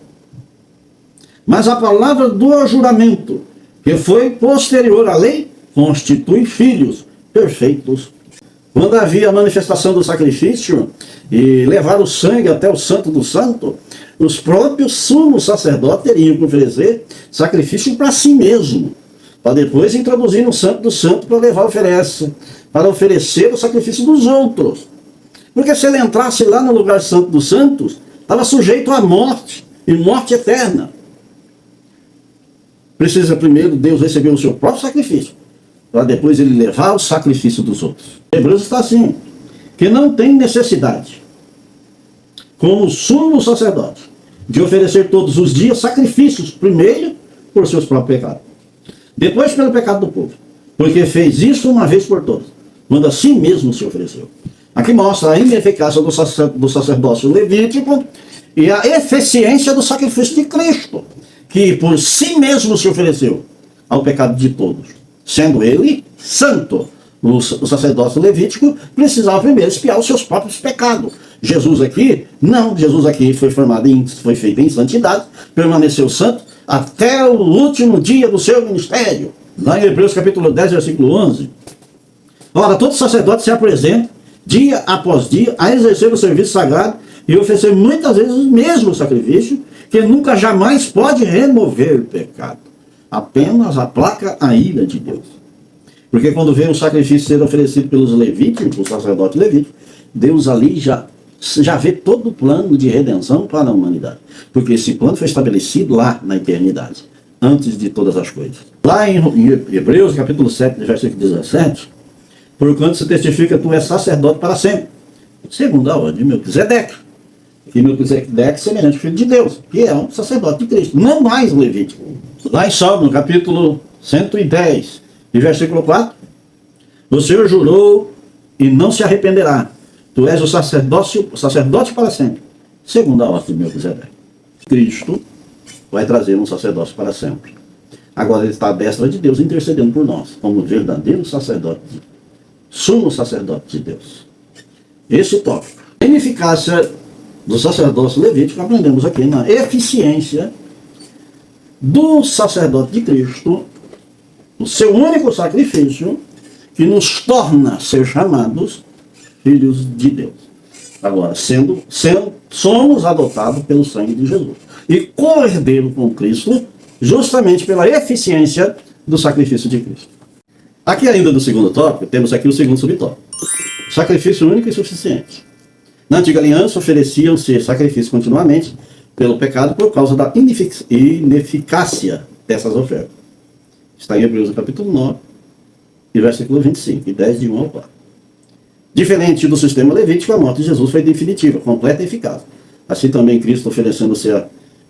Speaker 1: Mas a palavra do juramento, que foi posterior à lei, constitui filhos perfeitos. Quando havia a manifestação do sacrifício e levar o sangue até o santo do santo, os próprios sumos sacerdotes teriam que oferecer sacrifício para si mesmo, para depois introduzir no santo do santo para oferecer o sacrifício dos outros. Porque se ele entrasse lá no lugar santo dos santos, estava sujeito à morte, e morte eterna. Precisa primeiro Deus receber o seu próprio sacrifício, para depois ele levar o sacrifício dos outros. Hebreus está assim, que não tem necessidade, como sumo sacerdote, de oferecer todos os dias sacrifícios, primeiro por seus próprios pecados, depois pelo pecado do povo, porque fez isso uma vez por todas, quando a si mesmo se ofereceu. Aqui mostra a ineficácia do sacerdócio levítico e a eficiência do sacrifício de Cristo, que por si mesmo se ofereceu ao pecado de todos, sendo ele santo. O sacerdócio levítico precisava primeiro expiar os seus próprios pecados. Jesus aqui, não. Jesus aqui foi feito em santidade, permaneceu santo até o último dia do seu ministério. Lá em Hebreus capítulo 10, versículo 11. Ora, todo sacerdote se apresenta, dia após dia, a exercer o serviço sagrado e oferecer muitas vezes o mesmo sacrifício, que nunca jamais pode remover o pecado. Apenas aplaca a ira de Deus. Porque quando vê o sacrifício ser oferecido pelos levíticos, o sacerdote levítico, Deus ali já vê todo o plano de redenção para a humanidade. Porque esse plano foi estabelecido lá na eternidade, antes de todas as coisas. Lá em Hebreus, capítulo 7, versículo 17, porquanto se testifica, tu és sacerdote para sempre, segundo a ordem de Melquisedeque. E Melquisedeque é semelhante ao Filho de Deus, que é um sacerdote de Cristo, não mais levítico. Lá em Salmo, no capítulo 110, e versículo 4, o Senhor jurou e não se arrependerá. Tu és o sacerdote para sempre, segundo a ordem de Melquisedeque. Cristo vai trazer um sacerdócio para sempre. Agora ele está à destra de Deus intercedendo por nós, como verdadeiro sacerdote, sumo sacerdote de Deus. Esse tópico. A ineficácia do sacerdócio levítico, aprendemos aqui na eficiência do sacerdote de Cristo, o seu único sacrifício, que nos torna ser chamados filhos de Deus. Agora, somos adotados pelo sangue de Jesus. E co-herdeiro com Cristo, justamente pela eficiência do sacrifício de Cristo. Aqui ainda do segundo tópico, temos aqui o segundo subtópico. Sacrifício único e suficiente. Na antiga aliança, ofereciam-se sacrifícios continuamente pelo pecado por causa da ineficácia dessas ofertas. Está em Hebreus capítulo 9, e versículo 25, e 10 de 1 ao 4. Diferente do sistema levítico, a morte de Jesus foi definitiva, completa e eficaz. Assim também Cristo oferecendo-se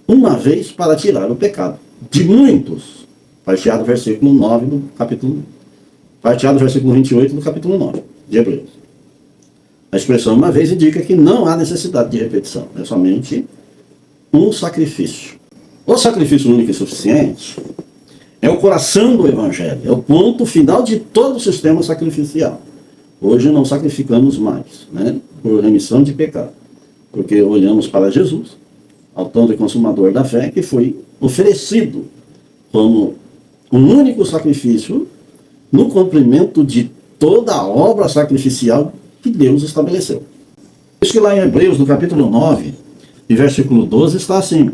Speaker 1: uma vez para tirar o pecado de muitos. Parteado versículo 9 do capítulo, parteado versículo 28 do capítulo 9 de Hebreus. A expressão uma vez indica que não há necessidade de repetição, é somente um sacrifício. O sacrifício único e suficiente é o coração do Evangelho, é o ponto final de todo o sistema sacrificial. Hoje não sacrificamos mais, por remissão de pecado, porque olhamos para Jesus autor e consumador da fé, que foi oferecido como um único sacrifício no cumprimento de toda a obra sacrificial que Deus estabeleceu. Por isso que lá em Hebreus, no capítulo 9, e versículo 12, está assim: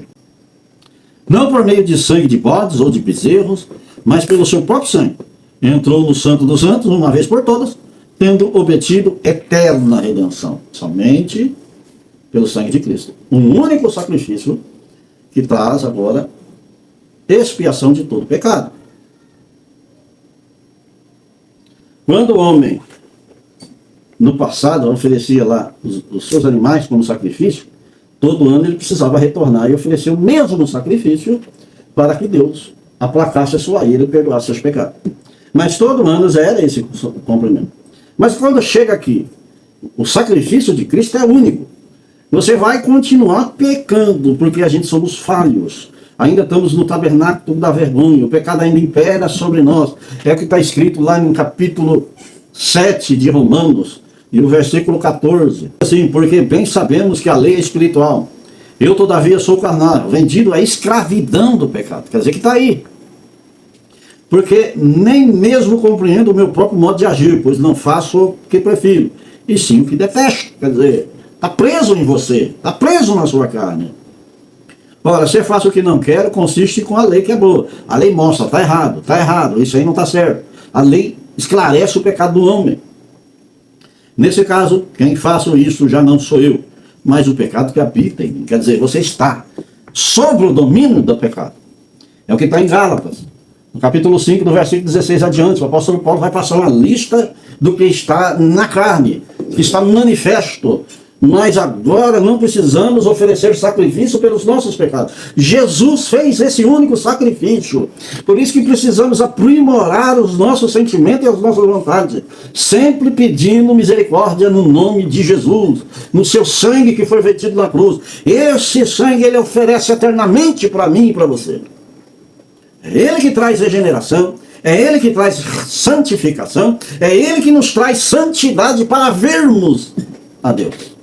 Speaker 1: não por meio de sangue de bodes ou de bezerros, mas pelo seu próprio sangue, entrou no Santo dos Santos, uma vez por todas, tendo obtido eterna redenção, somente pelo sangue de Cristo. Um único sacrifício que traz agora expiação de todo pecado. Quando o homem, no passado, oferecia lá os seus animais como sacrifício, todo ano ele precisava retornar e oferecer o mesmo sacrifício para que Deus aplacasse a sua ira e perdoasse seus pecados. Mas todo ano era esse o cumprimento. Mas quando chega aqui, o sacrifício de Cristo é único. Você vai continuar pecando, porque a gente somos falhos. Ainda estamos no tabernáculo da vergonha. O pecado ainda impera sobre nós. É o que está escrito lá no capítulo 7 de Romanos, e no versículo 14. Assim, porque bem sabemos que a lei é espiritual. Eu, todavia, sou carnal, vendido à escravidão do pecado. Quer dizer que está aí. Porque nem mesmo compreendo o meu próprio modo de agir, pois não faço o que prefiro, e sim o que detesto. Quer dizer, está preso em você, está preso na sua carne. Ora, se eu faço o que não quero, consiste com a lei que é boa. A lei mostra, está errado, isso aí não está certo. A lei esclarece o pecado do homem. Nesse caso, quem faço isso já não sou eu, mas o pecado que habita em mim. Quer dizer, você está sob o domínio do pecado. É o que está em Gálatas. No capítulo 5, no versículo 16 adiante, o apóstolo Paulo vai passar uma lista do que está na carne, que está manifesto. Mas agora não precisamos oferecer sacrifício pelos nossos pecados. Jesus fez esse único sacrifício. Por isso que precisamos aprimorar os nossos sentimentos e as nossas vontades, sempre pedindo misericórdia no nome de Jesus, no seu sangue que foi vertido na cruz. Esse sangue ele oferece eternamente para mim e para você. É ele que traz regeneração, é ele que traz santificação, é ele que nos traz santidade para vermos a Deus,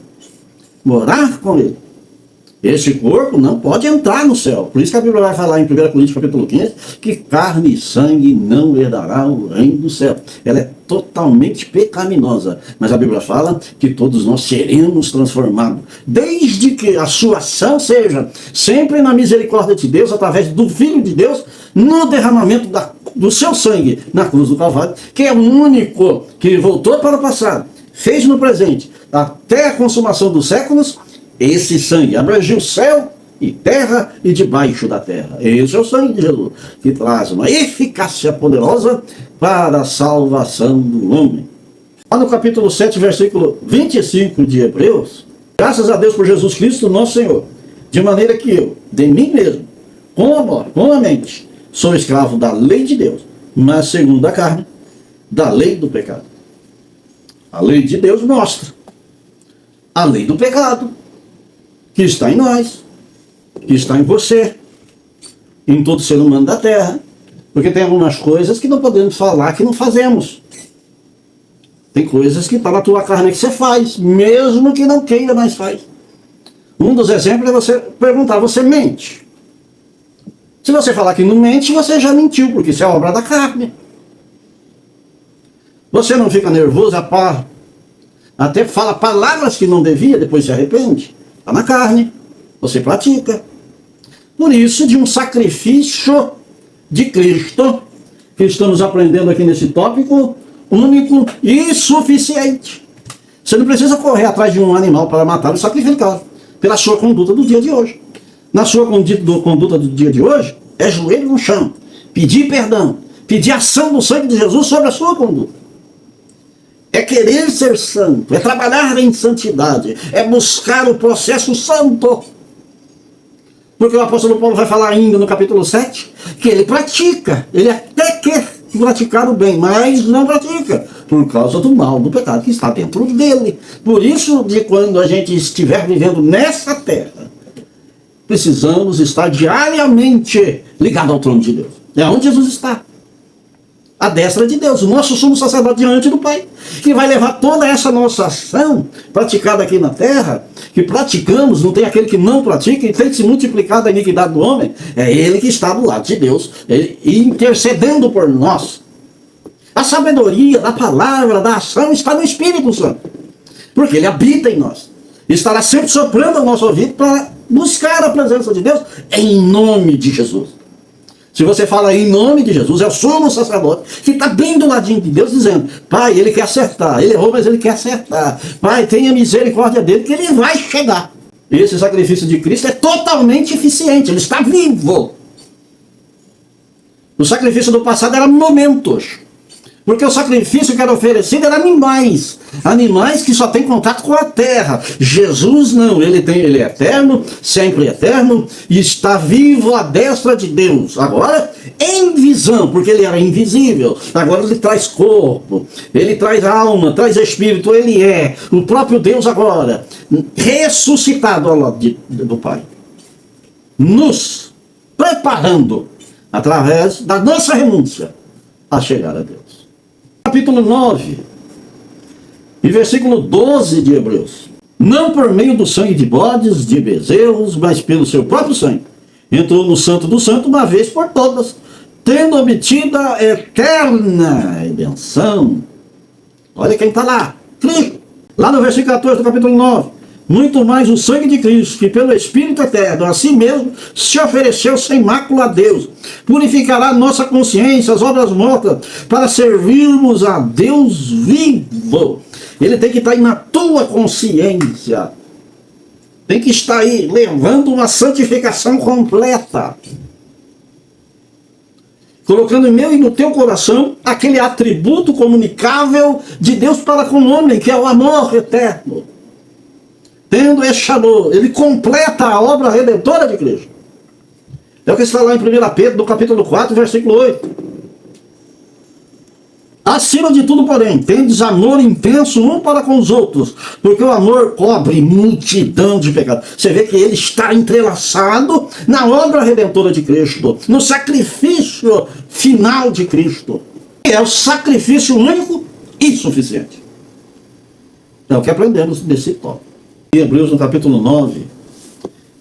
Speaker 1: morar com ele. Esse corpo não pode entrar no céu. Por isso que a Bíblia vai falar em 1 Coríntios capítulo 15 que carne e sangue não herdará o reino do céu. Ela é totalmente pecaminosa. Mas a Bíblia fala que todos nós seremos transformados, desde que a sua ação seja sempre na misericórdia de Deus, através do Filho de Deus, no derramamento do seu sangue na cruz do Calvário, que é o único que voltou para o passado, fez no presente, até a consumação dos séculos. Esse sangue abrangiu o céu e terra e debaixo da terra. Esse é o sangue de Jesus, que traz uma eficácia poderosa para a salvação do homem. Lá no capítulo 7, versículo 25 de Hebreus: graças a Deus por Jesus Cristo, nosso Senhor, de maneira que eu, de mim mesmo, com amor, com a mente, sou escravo da lei de Deus, mas segundo a carne, da lei do pecado. A lei de Deus mostra a lei do pecado, que está em nós, que está em você, em todo ser humano da terra, porque tem algumas coisas que não podemos falar que não fazemos. Tem coisas que está na tua carne que você faz, mesmo que não queira, mas faz. Um dos exemplos é você perguntar: você mente? Se você falar que não mente, você já mentiu, porque isso é obra da carne. Você não fica nervoso, até fala palavras que não devia, depois se arrepende. Está na carne, você pratica. Por isso, de um sacrifício de Cristo, que estamos aprendendo aqui nesse tópico, único e suficiente. Você não precisa correr atrás de um animal para matar e sacrificar, pela sua conduta do dia de hoje. Na sua conduta do dia de hoje, é joelho no chão, pedir perdão, pedir ação do sangue de Jesus sobre a sua conduta. É querer ser santo, é trabalhar em santidade, é buscar o processo santo. Porque o apóstolo Paulo vai falar ainda no capítulo 7, que ele pratica, ele até quer praticar o bem, mas não pratica, por causa do mal, do pecado que está dentro dele. Por isso, de quando a gente estiver vivendo nessa terra, precisamos estar diariamente ligados ao trono de Deus. É onde Jesus está. à destra de Deus, o nosso sumo sacerdote diante do Pai, que vai levar toda essa nossa ação praticada aqui na terra, que praticamos, não tem aquele que não pratica, e tem se multiplicado a iniquidade do homem, é ele que está do lado de Deus, intercedendo por nós. A sabedoria da palavra, da ação, está no Espírito Santo, porque ele habita em nós, estará sempre soprando ao nosso ouvido para buscar a presença de Deus em nome de Jesus. Se você fala em nome de Jesus, é o sumo sacerdote que está bem do ladinho de Deus, dizendo: Pai, ele quer acertar, ele errou, mas ele quer acertar. Pai, tenha misericórdia dele, que ele vai chegar. Esse sacrifício de Cristo é totalmente eficiente, ele está vivo. O sacrifício do passado era momentos, porque o sacrifício que era oferecido era animais que só têm contato com a terra. Jesus não, ele é eterno, sempre eterno, e está vivo à destra de Deus. Agora, em visão, porque ele era invisível. Agora ele traz corpo, ele traz alma, traz espírito, ele é o próprio Deus agora, ressuscitado ao lado do Pai, nos preparando, através da nossa renúncia, a chegar a Deus. Capítulo 9, e versículo 12 de Hebreus. Não por meio do sangue de bodes, de bezerros, mas pelo seu próprio sangue, entrou no Santo do Santo uma vez por todas, tendo obtido a eterna redenção. Olha quem está lá, Cristo. Lá no versículo 14 do capítulo 9. Muito mais o sangue de Cristo, que pelo Espírito eterno, a si mesmo, se ofereceu sem mácula a Deus, purificará nossa consciência, as obras mortas, para servirmos a Deus vivo. Ele tem que estar aí na tua consciência. Tem que estar aí levando uma santificação completa. Colocando em meu e no teu coração aquele atributo comunicável de Deus para com o homem, que é o amor eterno. Tendo esse amor, ele completa a obra redentora de Cristo. É o que está lá em 1 Pedro, no capítulo 4, versículo 8. Acima de tudo, porém, tendes amor intenso um para com os outros, porque o amor cobre multidão de pecados. Você vê que ele está entrelaçado na obra redentora de Cristo, no sacrifício final de Cristo. É o sacrifício único e suficiente. É o que aprendemos desse tópico. Em Hebreus, no capítulo 9,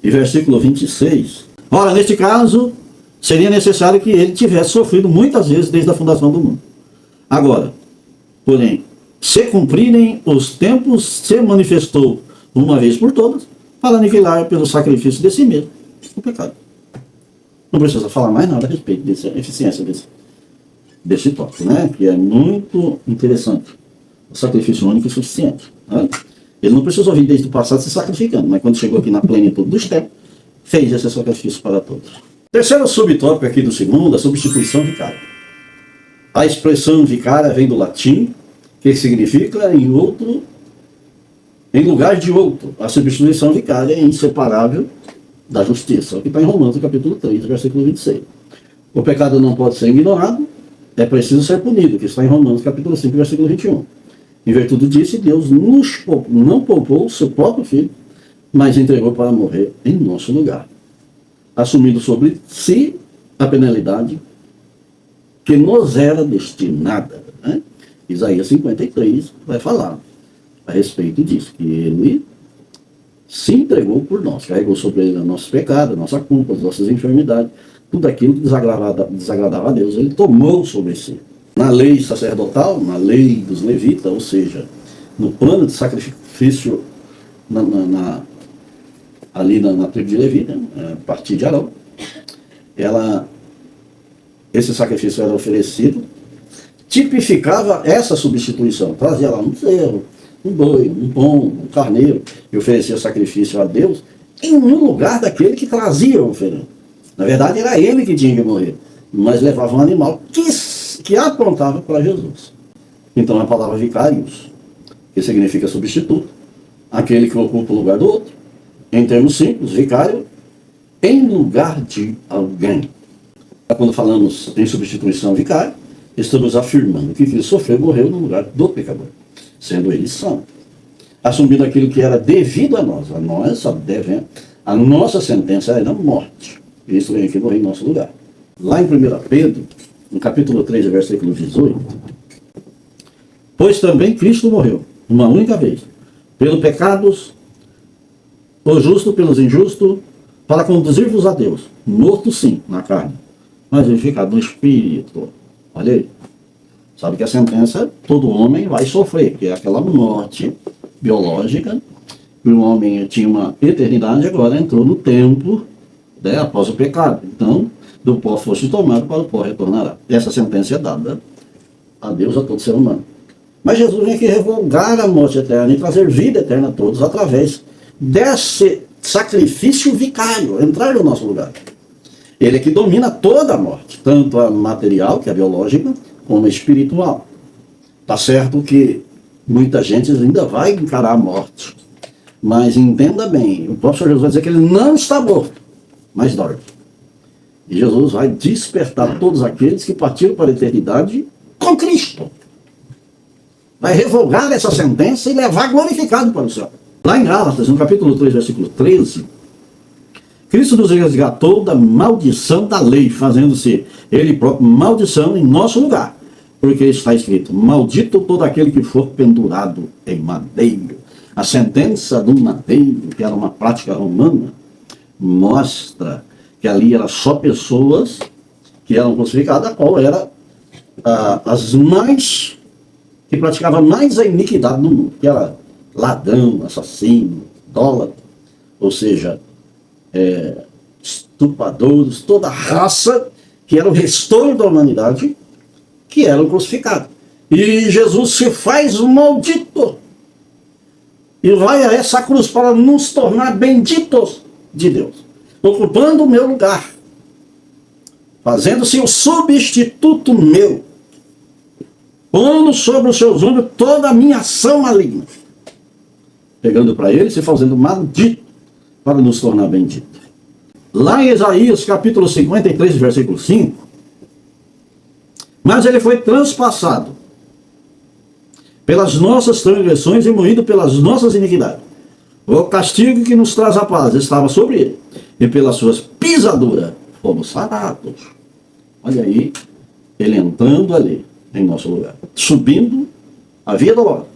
Speaker 1: e versículo 26. Ora, neste caso, seria necessário que ele tivesse sofrido muitas vezes desde a fundação do mundo. Agora, porém, se cumprirem os tempos, se manifestou uma vez por todas, para aniquilar pelo sacrifício de si mesmo o pecado. Não precisa falar mais nada a respeito dessa eficiência desse tópico, né? Que é muito interessante. O sacrifício único e suficiente. Né? Ele não precisou vir desde o passado se sacrificando, mas quando chegou aqui na plenitude dos tempos, fez esse sacrifício para todos. Terceiro subtópico aqui do segundo, a substituição vicária. A expressão vicária vem do latim, que significa em lugar de outro. A substituição vicária é inseparável da justiça, o que está em Romanos, capítulo 3, versículo 26. O pecado não pode ser ignorado, é preciso ser punido, que está em Romanos, capítulo 5, versículo 21. Em virtude disso, Deus não poupou o seu próprio Filho, mas entregou para morrer em nosso lugar, assumindo sobre si a penalidade que nos era destinada. Né? Isaías 53 vai falar a respeito disso, que ele se entregou por nós, carregou sobre ele o nosso pecado, a nossa culpa, as nossas enfermidades, tudo aquilo que desagradava a Deus, ele tomou sobre si. Na lei sacerdotal, na lei dos levitas, ou seja, no plano de sacrifício ali na tribo de Levi, né, a partir de Arão, esse sacrifício era oferecido, tipificava essa substituição, trazia lá um bezerro, um boi, um pombo, um carneiro, e oferecia sacrifício a Deus em um lugar daquele que trazia a oferenda. Na verdade, era ele que tinha que morrer, mas levava um animal que apontava para Jesus. Então a palavra vicários, que significa substituto, aquele que ocupa o lugar do outro. Em termos simples, vicário, em lugar de alguém. Quando falamos em substituição vicária, estamos afirmando que Cristo sofreu e morreu no lugar do pecador, sendo ele santo, assumindo aquilo que era devido a nós a nossa sentença era morte. Cristo veio aqui morrer em nosso lugar. Lá em 1 Pedro, no capítulo 3, versículo 18, pois também Cristo morreu, uma única vez, pelos pecados, o justo pelos injustos, para conduzir-vos a Deus, morto sim, na carne, mas vivificado no Espírito. Olha aí. Sabe que a sentença, todo homem vai sofrer, que é aquela morte biológica, que o homem tinha uma eternidade, agora entrou no tempo, né, após o pecado. Então, do pó foste tomado, para o pó retornará. Essa sentença é dada a Deus, a todo ser humano. Mas Jesus vem aqui revogar a morte eterna e trazer vida eterna a todos através desse sacrifício vicário, entrar no nosso lugar. Ele é que domina toda a morte, tanto a material, que é a biológica, como a espiritual. Tá certo que muita gente ainda vai encarar a morte, mas entenda bem, o próprio Jesus vai dizer que ele não está morto, mas dorme. E Jesus vai despertar todos aqueles que partiram para a eternidade com Cristo. Vai revogar essa sentença e levar glorificado para o céu. Lá em Gálatas, no capítulo 3, versículo 13, Cristo nos resgatou da maldição da lei, fazendo-se Ele próprio maldição em nosso lugar. Porque está escrito, maldito todo aquele que for pendurado em madeiro. A sentença do madeiro, que era uma prática romana, mostra que ali eram só pessoas que eram crucificadas, a qual era as mais, que praticavam mais a iniquidade no mundo, que era ladrão, assassino, idólatra, ou seja, estupradores, toda a raça que era o restolho da humanidade, que eram crucificados. E Jesus se faz maldito e vai a essa cruz para nos tornar benditos de Deus, ocupando o meu lugar, fazendo-se o substituto meu, pondo sobre os seus ombros toda a minha ação maligna, pegando para ele, se fazendo maldito, para nos tornar bendito. Lá em Isaías, capítulo 53, versículo 5, mas ele foi transpassado pelas nossas transgressões e moído pelas nossas iniquidades. O castigo que nos traz a paz estava sobre ele, e pelas suas pisaduras fomos sarados. Olha aí, ele entrando ali, em nosso lugar, subindo a via dolorosa,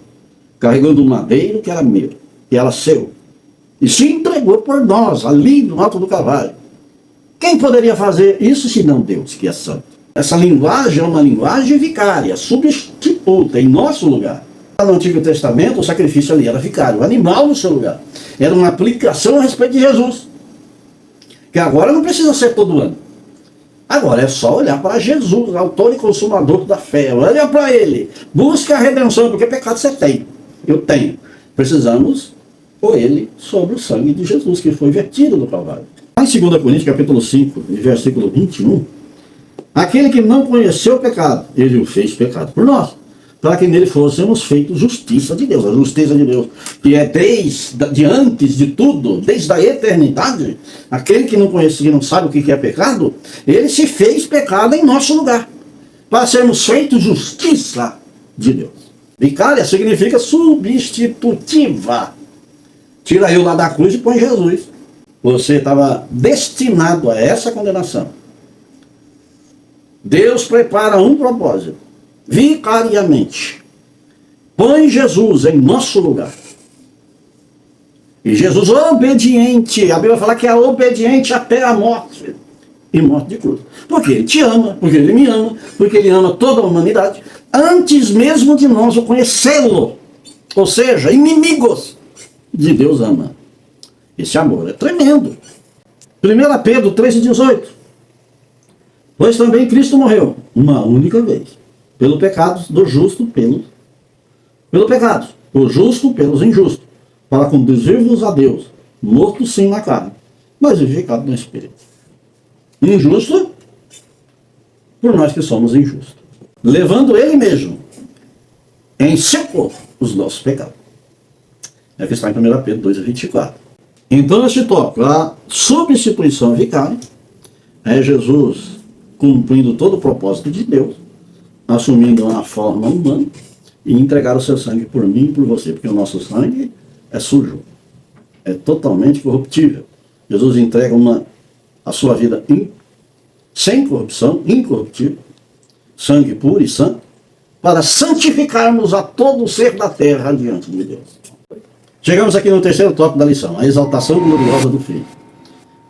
Speaker 1: carregando um madeiro que era meu, que era seu, e se entregou por nós, ali no alto do Calvário. Quem poderia fazer isso se não Deus, que é santo? Essa linguagem é uma linguagem vicária, substituta, em nosso lugar. No Antigo Testamento, o sacrifício ali era vicário, o animal no seu lugar. Era uma aplicação a respeito de Jesus, que agora não precisa ser todo ano. Agora é só olhar para Jesus, autor e consumador da fé. Olha para ele, busca a redenção, porque pecado você tem, eu tenho. Precisamos pôr ele sobre o sangue de Jesus, que foi vertido no Calvário. Em 2 Coríntios, capítulo 5, versículo 21, aquele que não conheceu o pecado, ele o fez pecado por nós, para que nele fôssemos feitos justiça de Deus. A justiça de Deus, que é desde antes de tudo, desde a eternidade. Aquele que não conhece, que não sabe o que é pecado, ele se fez pecado em nosso lugar, para sermos feitos justiça de Deus. Vicária significa substitutiva. Tira eu lá da cruz e põe Jesus. Você estava destinado a essa condenação. Deus prepara um propósito, vicariamente. Põe Jesus em nosso lugar. E Jesus obediente, a Bíblia fala que é obediente até a morte, e morte de cruz. Porque ele te ama, porque ele me ama, porque ele ama toda a humanidade, antes mesmo de nós o conhecê-lo. Ou seja, inimigos de Deus ama. Esse amor é tremendo. 1 Pedro 3,18. Pois também Cristo morreu uma única vez, pelo pecado do justo, pelo pecado, o justo pelos injustos, para conduzir-vos a Deus, morto sim na carne, mas vivificado no Espírito. Injusto por nós que somos injustos, levando ele mesmo em seu corpo os nossos pecados. É o que está em 1 Pedro 2,24. Então este tópico, a substituição vicária, é Jesus cumprindo todo o propósito de Deus, assumindo uma forma humana e entregar o seu sangue por mim e por você, porque o nosso sangue é sujo, é totalmente corruptível. Jesus entrega a sua vida sem corrupção, incorruptível, sangue puro e santo, para santificarmos a todo o ser da terra diante de Deus. Chegamos aqui no terceiro tópico da lição, a exaltação gloriosa do Filho.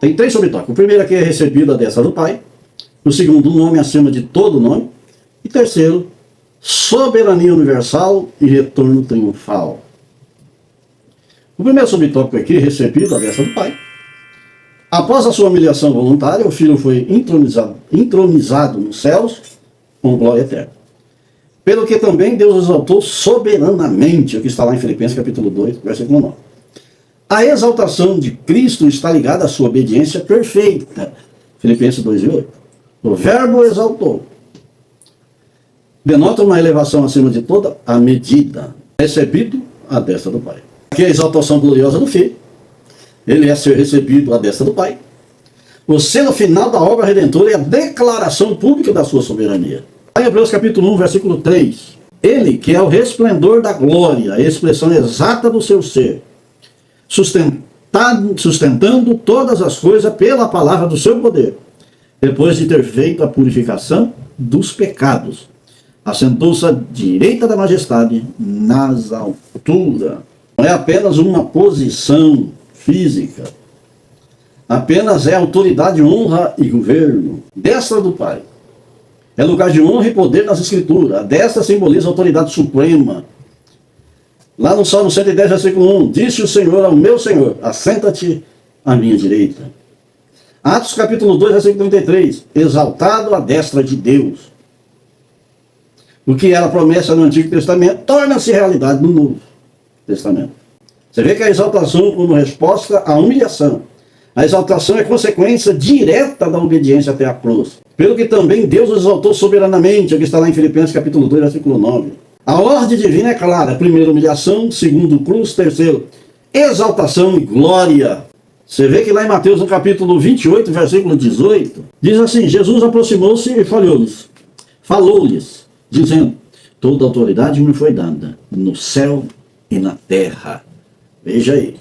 Speaker 1: Tem 3 subtópicos. O primeiro aqui é recebido à destra do Pai. O segundo, um nome acima de todo nome. E terceiro, soberania universal e retorno triunfal. O primeiro subtópico aqui, recebido à destra do Pai. Após a sua humilhação voluntária, o Filho foi entronizado nos céus com glória eterna. Pelo que também Deus exaltou soberanamente, o que está lá em Filipenses capítulo 2, versículo 9. A exaltação de Cristo está ligada à sua obediência perfeita. Filipenses 2:8. O verbo exaltou denota uma elevação acima de toda a medida, recebido à destra do Pai. Aqui é a exaltação gloriosa do Filho. Ele é ser recebido à destra do Pai. O selo final da obra redentora é a declaração pública da sua soberania. Em Hebreus capítulo 1, versículo 3. Ele, que é o resplendor da glória, a expressão exata do seu ser, sustentando todas as coisas pela palavra do seu poder, depois de ter feito a purificação dos pecados, assentou-se à direita da majestade nas alturas. Não é apenas uma posição física, apenas é autoridade, honra e governo. Destra do Pai é lugar de honra e poder nas Escrituras. A destra simboliza a autoridade suprema. Lá no Salmo 110, versículo 1, disse o Senhor ao meu Senhor, assenta-te à minha direita. Atos capítulo 2, versículo 33, exaltado à destra de Deus. O que era promessa no Antigo Testamento torna-se realidade no Novo Testamento. Você vê que a exaltação como resposta à humilhação. A exaltação é consequência direta da obediência até a cruz. Pelo que também Deus o exaltou soberanamente, o que está lá em Filipenses capítulo 2, versículo 9. A ordem divina é clara. Primeiro, humilhação. Segundo, cruz. Terceiro, exaltação e glória. Você vê que lá em Mateus, no capítulo 28, versículo 18, diz assim, Jesus aproximou-se e falou-lhes, dizendo, toda autoridade me foi dada, no céu e na terra. Veja aí.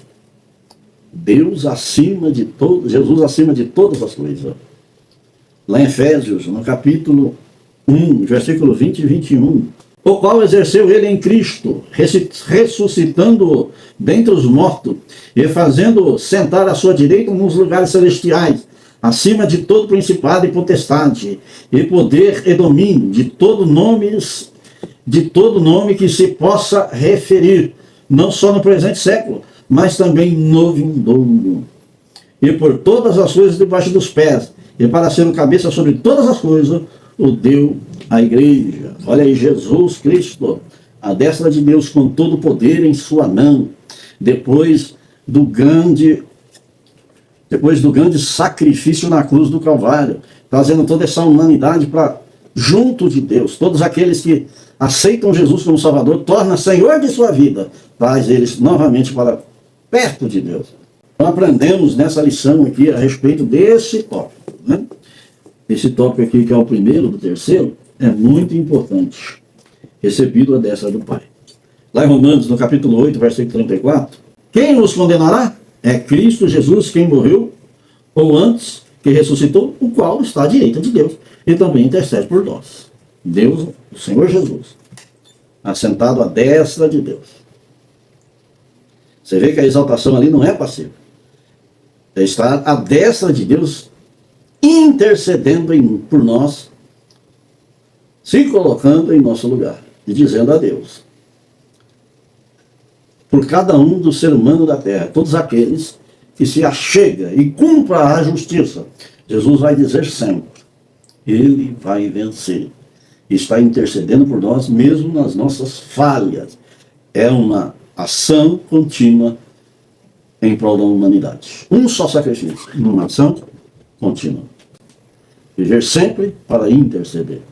Speaker 1: Deus acima de todos, Jesus acima de todas as coisas. Lá em Efésios, no capítulo 1, versículo 20 e 21, o qual exerceu ele em Cristo, ressuscitando-o dentre os mortos, e fazendo-o sentar à sua direita nos lugares celestiais, acima de todo principado e potestade, e poder e domínio, de todo nome que se possa referir, não só no presente século, mas também no vindouro. E por todas as coisas debaixo dos pés, e para ser o cabeça sobre todas as coisas, o deu à igreja. Olha aí, Jesus Cristo, a destra de Deus com todo o poder em sua mão, depois do grande sacrifício na cruz do Calvário, trazendo toda essa humanidade para junto de Deus. Todos aqueles que aceitam Jesus como Salvador, torna Senhor de sua vida, traz eles novamente para perto de Deus. Então aprendemos nessa lição aqui a respeito desse tópico, né? Esse tópico aqui, que é o primeiro do terceiro, é muito importante. Recebido à destra do Pai. Lá em Romanos, no capítulo 8, versículo 34, quem nos condenará? É Cristo Jesus, quem morreu, ou antes, que ressuscitou, o qual está à direita de Deus, e também intercede por nós. Deus, o Senhor Jesus, assentado à destra de Deus. Você vê que a exaltação ali não é passiva. Está à destra de Deus, intercedendo por nós, se colocando em nosso lugar e dizendo a Deus, por cada um do ser humano da terra, todos aqueles que se achega e cumpra a justiça, Jesus vai dizer sempre, ele vai vencer. Está intercedendo por nós mesmo nas nossas falhas. É uma ação contínua em prol da humanidade. Um só sacrifício, uma ação contínua. Viver sempre para interceder.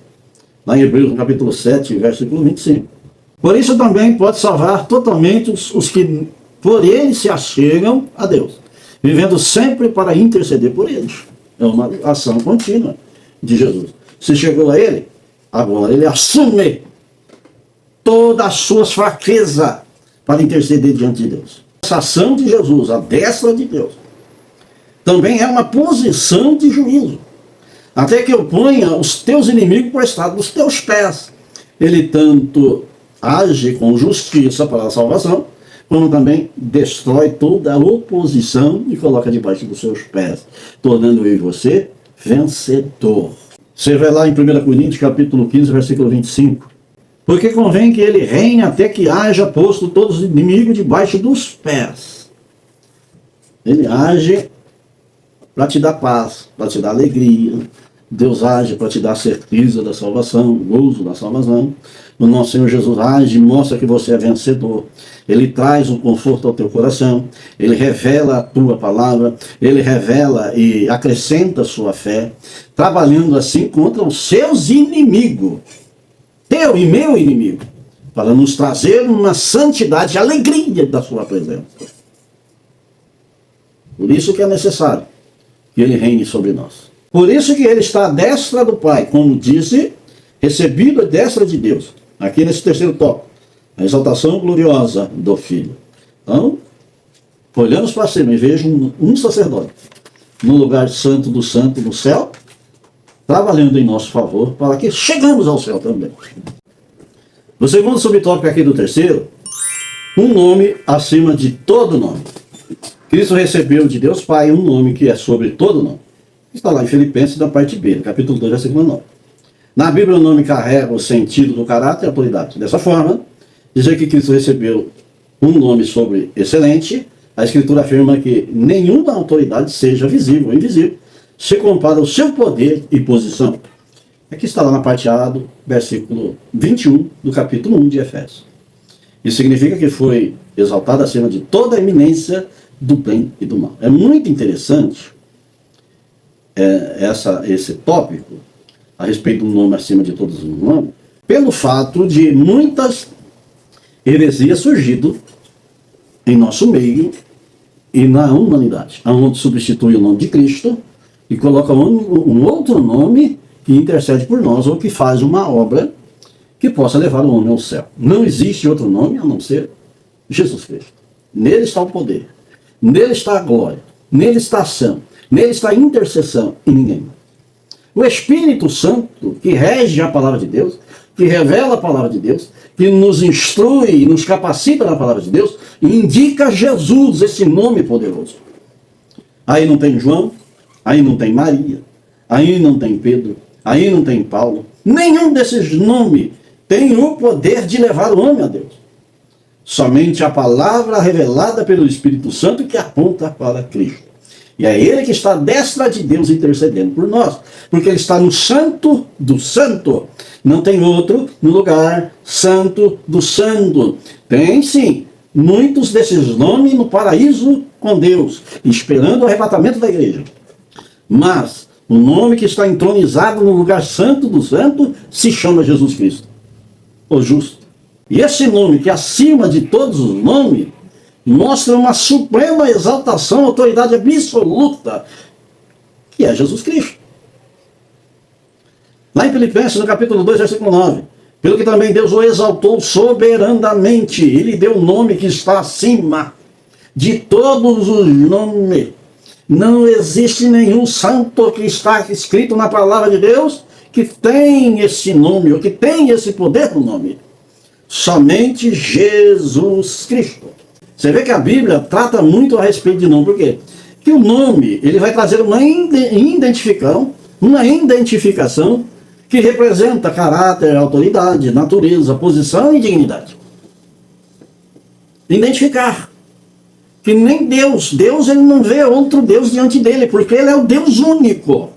Speaker 1: Lá em Hebreus, no capítulo 7, versículo 25. Por isso também pode salvar totalmente os que por ele se achegam a Deus, vivendo sempre para interceder por eles. É uma ação contínua de Jesus. Se chegou a ele, agora ele assume todas as suas fraquezas para interceder diante de Deus. Essa ação de Jesus, a destra de Deus, também é uma posição de juízo. até que eu ponha os teus inimigos por estrado dos teus pés. Ele tanto age com justiça para a salvação, como também destrói toda a oposição e coloca debaixo dos seus pés, tornando eu e você vencedor. Você vai lá em 1 Coríntios, capítulo 15, versículo 25. Porque convém que ele reine até que haja posto todos os inimigos debaixo dos pés. Ele age para te dar paz, para te dar alegria. Deus age para te dar certeza da salvação, gozo da salvação. O nosso Senhor Jesus age, mostra que você é vencedor. Ele traz um conforto ao teu coração. Ele revela a tua palavra. Ele revela e acrescenta a sua fé, trabalhando assim contra os seus inimigos, teu e meu inimigo, para nos trazer uma santidade e alegria da sua presença. Por isso que é necessário que ele reine sobre nós. Por isso que ele está à destra do Pai, como disse, recebido à destra de Deus. Aqui nesse terceiro tópico, a exaltação gloriosa do Filho. Então, olhamos para cima e vejo um sacerdote no lugar santo do céu, trabalhando em nosso favor, para que chegamos ao céu também. O segundo subtópico aqui do terceiro, um nome acima de todo nome. Cristo recebeu de Deus Pai um nome que é sobre todo nome. Está lá em Filipenses, na parte B, capítulo 2, versículo 9. Na Bíblia, o nome carrega o sentido do caráter e autoridade. Dessa forma, dizer que Cristo recebeu um nome sobre excelente, a Escritura afirma que nenhuma autoridade, seja visível ou invisível, se compara ao seu poder e posição. Aqui está lá na parte A do versículo 21 do capítulo 1 de Efésios. Isso significa que foi exaltado acima de toda a eminência do bem e do mal. É muito interessante esse tópico a respeito do nome acima de todos os nomes, pelo fato de muitas heresias surgido em nosso meio e na humanidade, onde substitui o nome de Cristo e coloca um outro nome que intercede por nós ou que faz uma obra que possa levar o homem ao céu. Não existe outro nome a não ser Jesus Cristo. Nele está o poder, nele está a glória, nele está a ação, nele está a intercessão e ninguém mais. O Espírito Santo, que rege a palavra de Deus, que revela a palavra de Deus, que nos instrui e nos capacita na palavra de Deus, indica Jesus, esse nome poderoso. Aí não tem João, aí não tem Maria, aí não tem Pedro, aí não tem Paulo. Nenhum desses nomes tem o poder de levar o homem a Deus. Somente a palavra revelada pelo Espírito Santo que aponta para Cristo. E é ele que está à destra de Deus intercedendo por nós. Porque ele está no santo do santo. Não tem outro no lugar santo do santo. Tem sim muitos desses nomes no paraíso com Deus, esperando o arrebatamento da igreja. Mas o nome que está entronizado no lugar santo do santo se chama Jesus Cristo, o justo. E esse nome que é acima de todos os nomes mostra uma suprema exaltação, autoridade absoluta, que é Jesus Cristo. Lá em Filipenses, no capítulo 2, versículo 9, pelo que também Deus o exaltou soberanamente, ele deu um nome que está acima de todos os nomes. Não existe nenhum santo que está escrito na palavra de Deus que tem esse nome, ou que tem esse poder no nome. Somente Jesus Cristo. Você vê que a Bíblia trata muito a respeito de nome. Por quê? Porque o nome, ele vai trazer uma identificação que representa caráter, autoridade, natureza, posição e dignidade. Identificar. Que nem Deus ele não vê outro Deus diante dele, porque ele é o Deus único.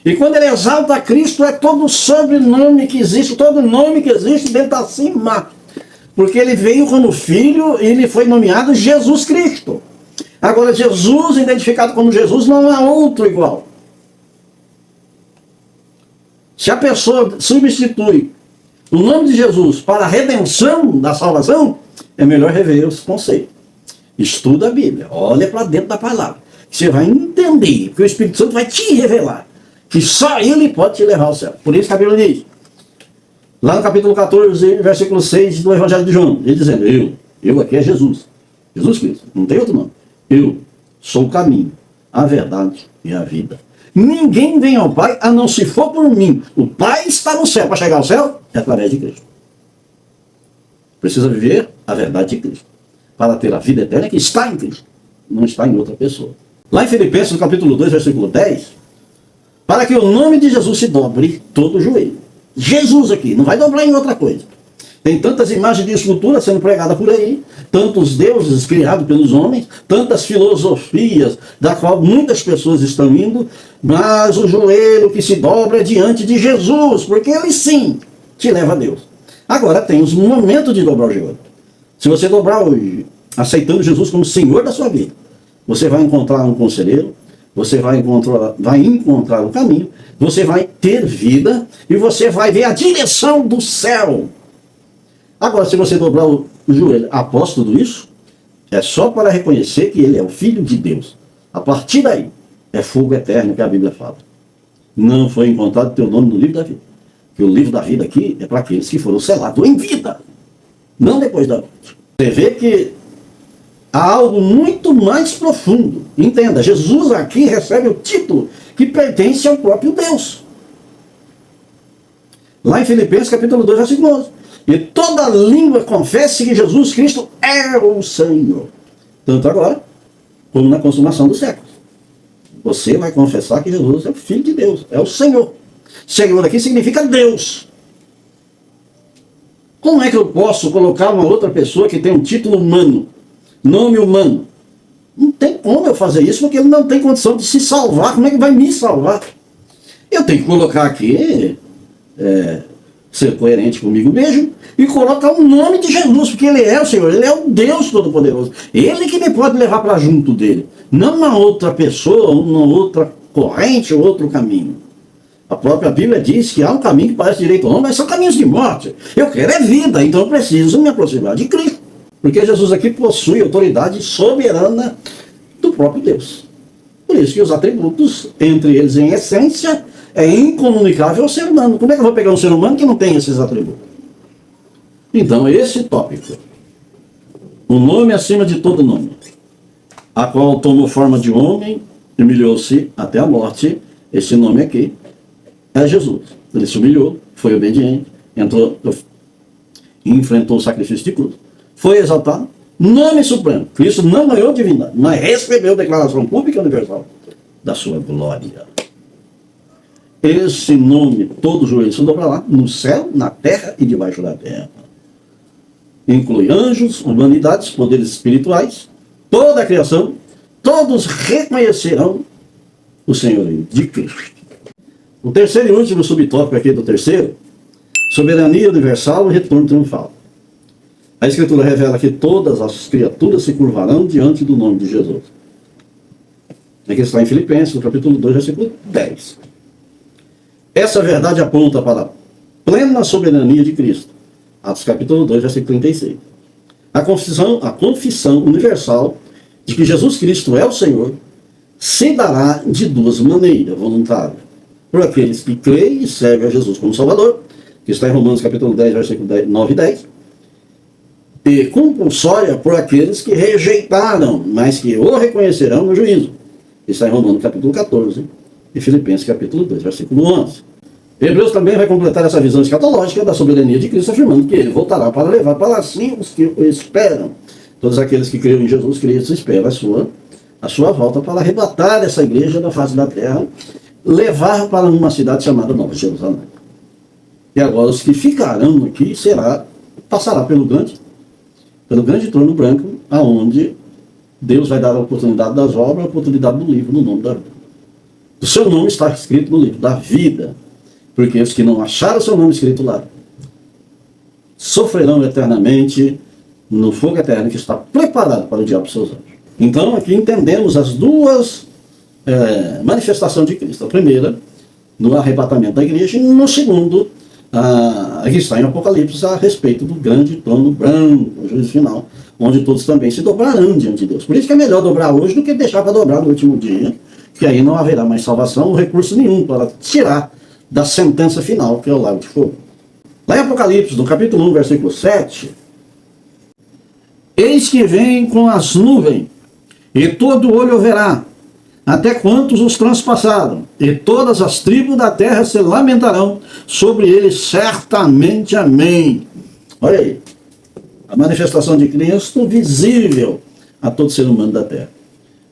Speaker 1: E quando ele exalta a Cristo, é todo sobrenome que existe, todo nome que existe, dele está acima. Porque ele veio como filho e ele foi nomeado Jesus Cristo. Agora, Jesus, identificado como Jesus, não há outro igual. Se a pessoa substitui o nome de Jesus para a redenção da salvação, é melhor rever esse conceito. Estuda a Bíblia, olha para dentro da palavra. Você vai entender, porque o Espírito Santo vai te revelar que só ele pode te levar ao céu. Por isso que a Bíblia diz, lá no capítulo 14, versículo 6 do Evangelho de João, ele dizendo, eu aqui é Jesus, Jesus Cristo, não tem outro nome. Eu sou o caminho, a verdade e a vida. Ninguém vem ao Pai a não se for por mim. O Pai está no céu. Para chegar ao céu, é através de Cristo. Precisa viver a verdade de Cristo. Para ter a vida eterna que está em Cristo. Não está em outra pessoa. Lá em Filipenses, no capítulo 2, versículo 10, para que o nome de Jesus se dobre todo o joelho. Jesus aqui, não vai dobrar em outra coisa. Tem tantas imagens de escultura sendo pregadas por aí, tantos deuses criados pelos homens, tantas filosofias, da qual muitas pessoas estão indo, mas o joelho que se dobra é diante de Jesus, porque ele sim te leva a Deus. Agora tem os momentos de dobrar o joelho. Se você dobrar hoje, aceitando Jesus como Senhor da sua vida, você vai encontrar um conselheiro, você vai encontrar o caminho, você vai ter vida e você vai ver a direção do céu. Agora, se você dobrar o joelho após tudo isso, é só para reconhecer que ele é o Filho de Deus. A partir daí, é fogo eterno que a Bíblia fala. Não foi encontrado teu nome no livro da vida. Porque o livro da vida aqui é para aqueles que foram selados em vida, não depois da morte. Você vê que há algo muito mais profundo. Entenda, Jesus aqui recebe o título que pertence ao próprio Deus. Lá em Filipenses, capítulo 2, versículo 11. E toda língua confesse que Jesus Cristo é o Senhor. Tanto agora, como na consumação dos séculos. Você vai confessar que Jesus é o Filho de Deus, é o Senhor. Senhor aqui significa Deus. Como é que eu posso colocar uma outra pessoa que tem um título humano, nome humano? Não tem como eu fazer isso, porque ele não tem condição de se salvar. Como é que vai me salvar? Eu tenho que colocar aqui, ser coerente comigo mesmo, e colocar o nome de Jesus, porque ele é o Senhor, ele é o Deus Todo-Poderoso. Ele que me pode levar para junto dele, não uma outra pessoa, uma outra corrente ou outro caminho. A própria Bíblia diz que há um caminho que parece direito ao homem, mas são caminhos de morte. Eu quero é vida, então eu preciso me aproximar de Cristo. Porque Jesus aqui possui autoridade soberana do próprio Deus. Por isso que os atributos, entre eles em essência, é incomunicável ao ser humano. Como é que eu vou pegar um ser humano que não tem esses atributos? Então, esse tópico, o nome acima de todo nome, a qual tomou forma de homem, humilhou-se até a morte, esse nome aqui, é Jesus. Ele se humilhou, foi obediente, enfrentou o sacrifício de cruz, foi exaltado, nome supremo. Cristo não ganhou divindade, mas recebeu declaração pública universal da sua glória. Esse nome, todo joelho se dobrará no céu, na terra e debaixo da terra. Inclui anjos, humanidades, poderes espirituais, toda a criação, todos reconhecerão o senhorio de Cristo. O terceiro e último subtópico aqui do terceiro, soberania universal e retorno triunfal. A Escritura revela que todas as criaturas se curvarão diante do nome de Jesus. Aqui está em Filipenses, no capítulo 2, versículo 10. Essa verdade aponta para a plena soberania de Cristo. Atos capítulo 2, versículo 36. A confissão universal de que Jesus Cristo é o Senhor se dará de duas maneiras, voluntária. Por aqueles que creem e servem a Jesus como Salvador, que está em Romanos capítulo 10, versículo 9 e 10. E compulsória por aqueles que rejeitaram, mas que o reconhecerão no juízo. Que está em Romanos capítulo 14 e Filipenses capítulo 2, versículo 11. Hebreus também vai completar essa visão escatológica da soberania de Cristo, afirmando que ele voltará para levar para si os que o esperam. Todos aqueles que creem em Jesus Cristo esperam a sua volta para arrebatar essa igreja da face da terra, levar para uma cidade chamada Nova Jerusalém. E agora os que ficarão aqui passará pelo grande trono branco, aonde Deus vai dar a oportunidade das obras, a oportunidade do livro, no nome da vida. O seu nome está escrito no livro da vida. Porque os que não acharam o seu nome escrito lá sofrerão eternamente no fogo eterno que está preparado para o diabo e seus anjos. Então aqui entendemos as duas manifestações de Cristo. A primeira, no arrebatamento da igreja, e no segundo, aqui está em Apocalipse, a respeito do grande trono branco, o juízo final, onde todos também se dobrarão diante de Deus. Por isso que é melhor dobrar hoje do que deixar para dobrar no último dia, que aí não haverá mais salvação ou recurso nenhum para tirar da sentença final, que é o lago de fogo. Lá em Apocalipse, no capítulo 1, versículo 7, eis que vem com as nuvens, e todo olho verá, até quantos os transpassaram, e todas as tribos da terra se lamentarão sobre ele certamente. Amém. Olha aí, a manifestação de Cristo visível a todo ser humano da terra.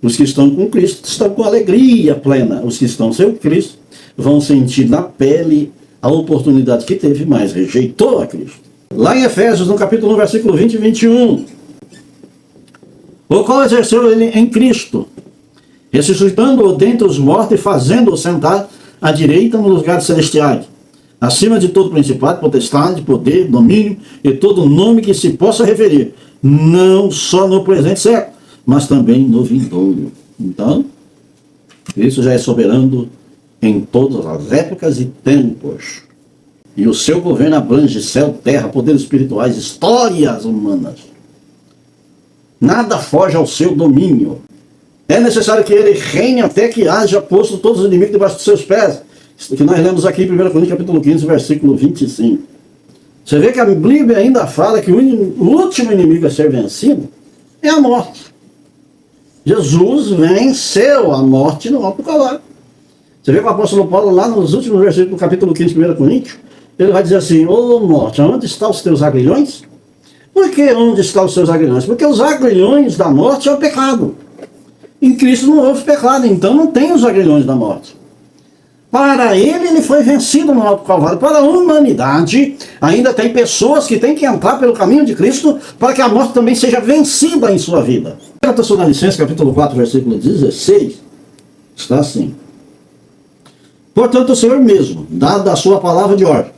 Speaker 1: Os que estão com Cristo estão com alegria plena. Os que estão sem Cristo vão sentir na pele a oportunidade que teve, mas rejeitou a Cristo. Lá em Efésios, no capítulo 1, versículo 20 e 21, o qual exerceu ele em Cristo, ressuscitando-o dentre os mortos e fazendo-o sentar à direita nos lugares celestiais, acima de todo principado, potestade, poder, domínio e todo nome que se possa referir, não só no presente século, mas também no vindouro. Então, Cristo já é soberano em todas as épocas e tempos. E o seu governo abrange céu, terra, poderes espirituais, histórias humanas. Nada foge ao seu domínio. É necessário que ele reine até que haja posto todos os inimigos debaixo dos seus pés. Isso que nós lemos aqui em 1 Coríntios, capítulo 15, versículo 25. Você vê que a Bíblia ainda fala que o último inimigo a ser vencido é a morte. Jesus venceu a morte no alto do Calvário. Você vê que o apóstolo Paulo, lá nos últimos versículos do capítulo 15 de 1 Coríntios, ele vai dizer assim: ô morte, onde estão os teus aguilhões? Por que onde estão os seus aguilhões? Porque os aguilhões da morte é o pecado. Em Cristo não houve pecado, então não tem os aguilhões da morte. Para ele foi vencido no alto do Calvário. Para a humanidade, ainda tem pessoas que têm que entrar pelo caminho de Cristo para que a morte também seja vencida em sua vida. Na Tessalonicenses, capítulo 4, versículo 16, está assim: portanto, o Senhor mesmo, dada a sua palavra de ordem,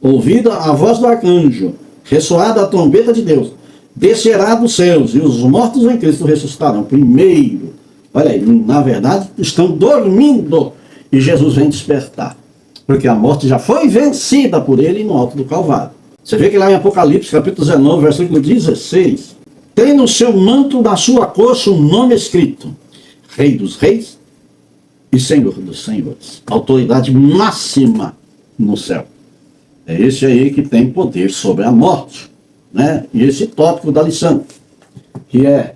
Speaker 1: ouvida a voz do arcanjo, ressoada a trombeta de Deus, descerá dos céus, e os mortos em Cristo ressuscitarão primeiro. Olha aí, na verdade, estão dormindo, e Jesus vem despertar, porque a morte já foi vencida por ele no alto do Calvário. Você vê que lá em Apocalipse, capítulo 19, versículo 16, tem no seu manto, na sua coxa, um nome escrito: Rei dos Reis e Senhor dos Senhores. Autoridade máxima no céu. É esse aí que tem poder sobre a morte, né? E esse tópico da lição, que é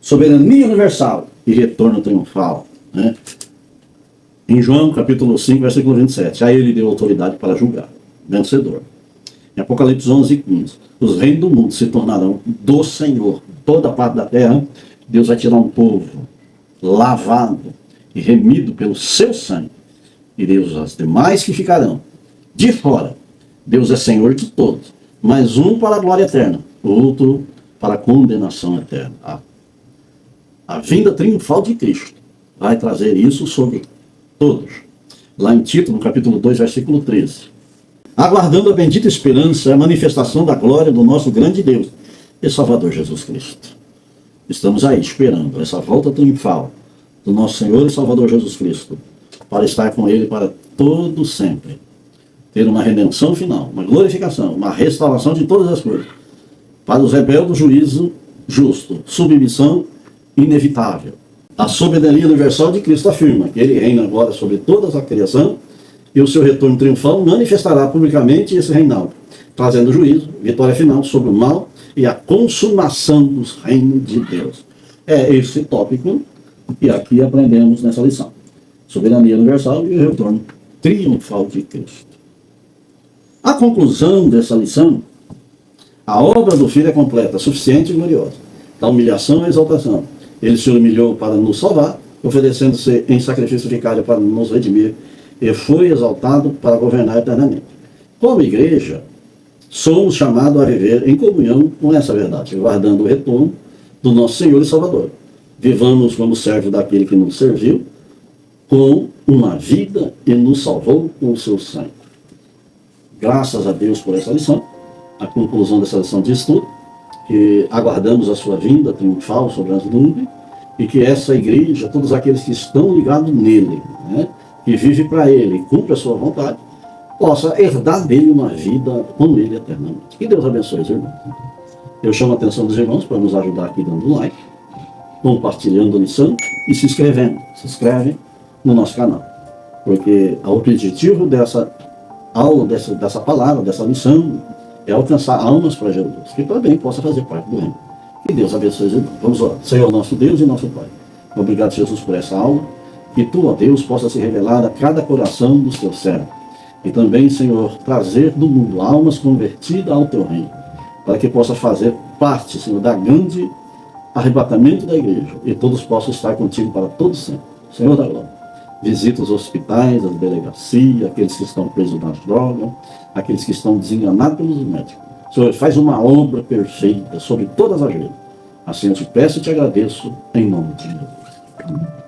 Speaker 1: soberania universal e retorno triunfal, né? Em João, capítulo 5, versículo 27, a ele deu autoridade para julgar, vencedor. Em Apocalipse 11, 15, os reinos do mundo se tornarão do Senhor. Toda parte da terra, Deus vai tirar um povo lavado e remido pelo seu sangue. E Deus, as demais que ficarão de fora, Deus é Senhor de todos, mas um para a glória eterna, outro para a condenação eterna. A vinda triunfal de Cristo vai trazer isso sobre todos. Lá em Tito, no capítulo 2, versículo 13. Aguardando a bendita esperança, a manifestação da glória do nosso grande Deus e Salvador Jesus Cristo. Estamos aí esperando essa volta triunfal do nosso Senhor e Salvador Jesus Cristo, para estar com Ele para todo sempre. Ter uma redenção final, uma glorificação, uma restauração de todas as coisas. Para os rebeldes, juízo justo, submissão inevitável. A soberania universal de Cristo afirma que Ele reina agora sobre toda a criação, e o seu retorno triunfal manifestará publicamente esse reinado, trazendo juízo, vitória final sobre o mal e a consumação dos reinos de Deus. É esse tópico que aqui aprendemos nessa lição. Soberania universal e o retorno triunfal de Cristo. A conclusão dessa lição: a obra do Filho é completa, suficiente e gloriosa. Da humilhação à exaltação. Ele se humilhou para nos salvar, oferecendo-se em sacrifício vicário para nos redimir, e foi exaltado para governar eternamente. Como igreja, somos chamados a viver em comunhão com essa verdade, guardando o retorno do nosso Senhor e Salvador. Vivamos como servos daquele que nos serviu, com uma vida e nos salvou com o seu sangue. Graças a Deus por essa lição. A conclusão dessa lição diz tudo, que aguardamos a sua vinda triunfal sobre as nuvens, e que essa igreja, todos aqueles que estão ligados nele, né, que vive para ele, cumpre a sua vontade, possa herdar dele uma vida com ele eternamente. Que Deus abençoe os irmãos. Eu chamo a atenção dos irmãos para nos ajudar aqui dando um like, compartilhando a lição e se inscrevendo. Se inscreve no nosso canal, porque o objetivo dessa aula, dessa palavra, dessa lição, é alcançar almas para Jesus, que também possa fazer parte do reino. Que Deus abençoe os irmãos. Vamos orar. Senhor nosso Deus e nosso Pai, Obrigado, Jesus, por essa aula. Que tu, ó Deus, possa se revelar a cada coração dos teus servos. E também, Senhor, trazer do mundo almas convertidas ao teu reino, para que possa fazer parte, Senhor, da grande arrebatamento da igreja, e todos possam estar contigo para todo sempre. Senhor da glória, visita os hospitais, as delegacias, aqueles que estão presos nas drogas, aqueles que estão desenganados pelos médicos. Senhor, faz uma obra perfeita sobre todas as vidas. Assim eu te peço e te agradeço, em nome de Jesus. Amém.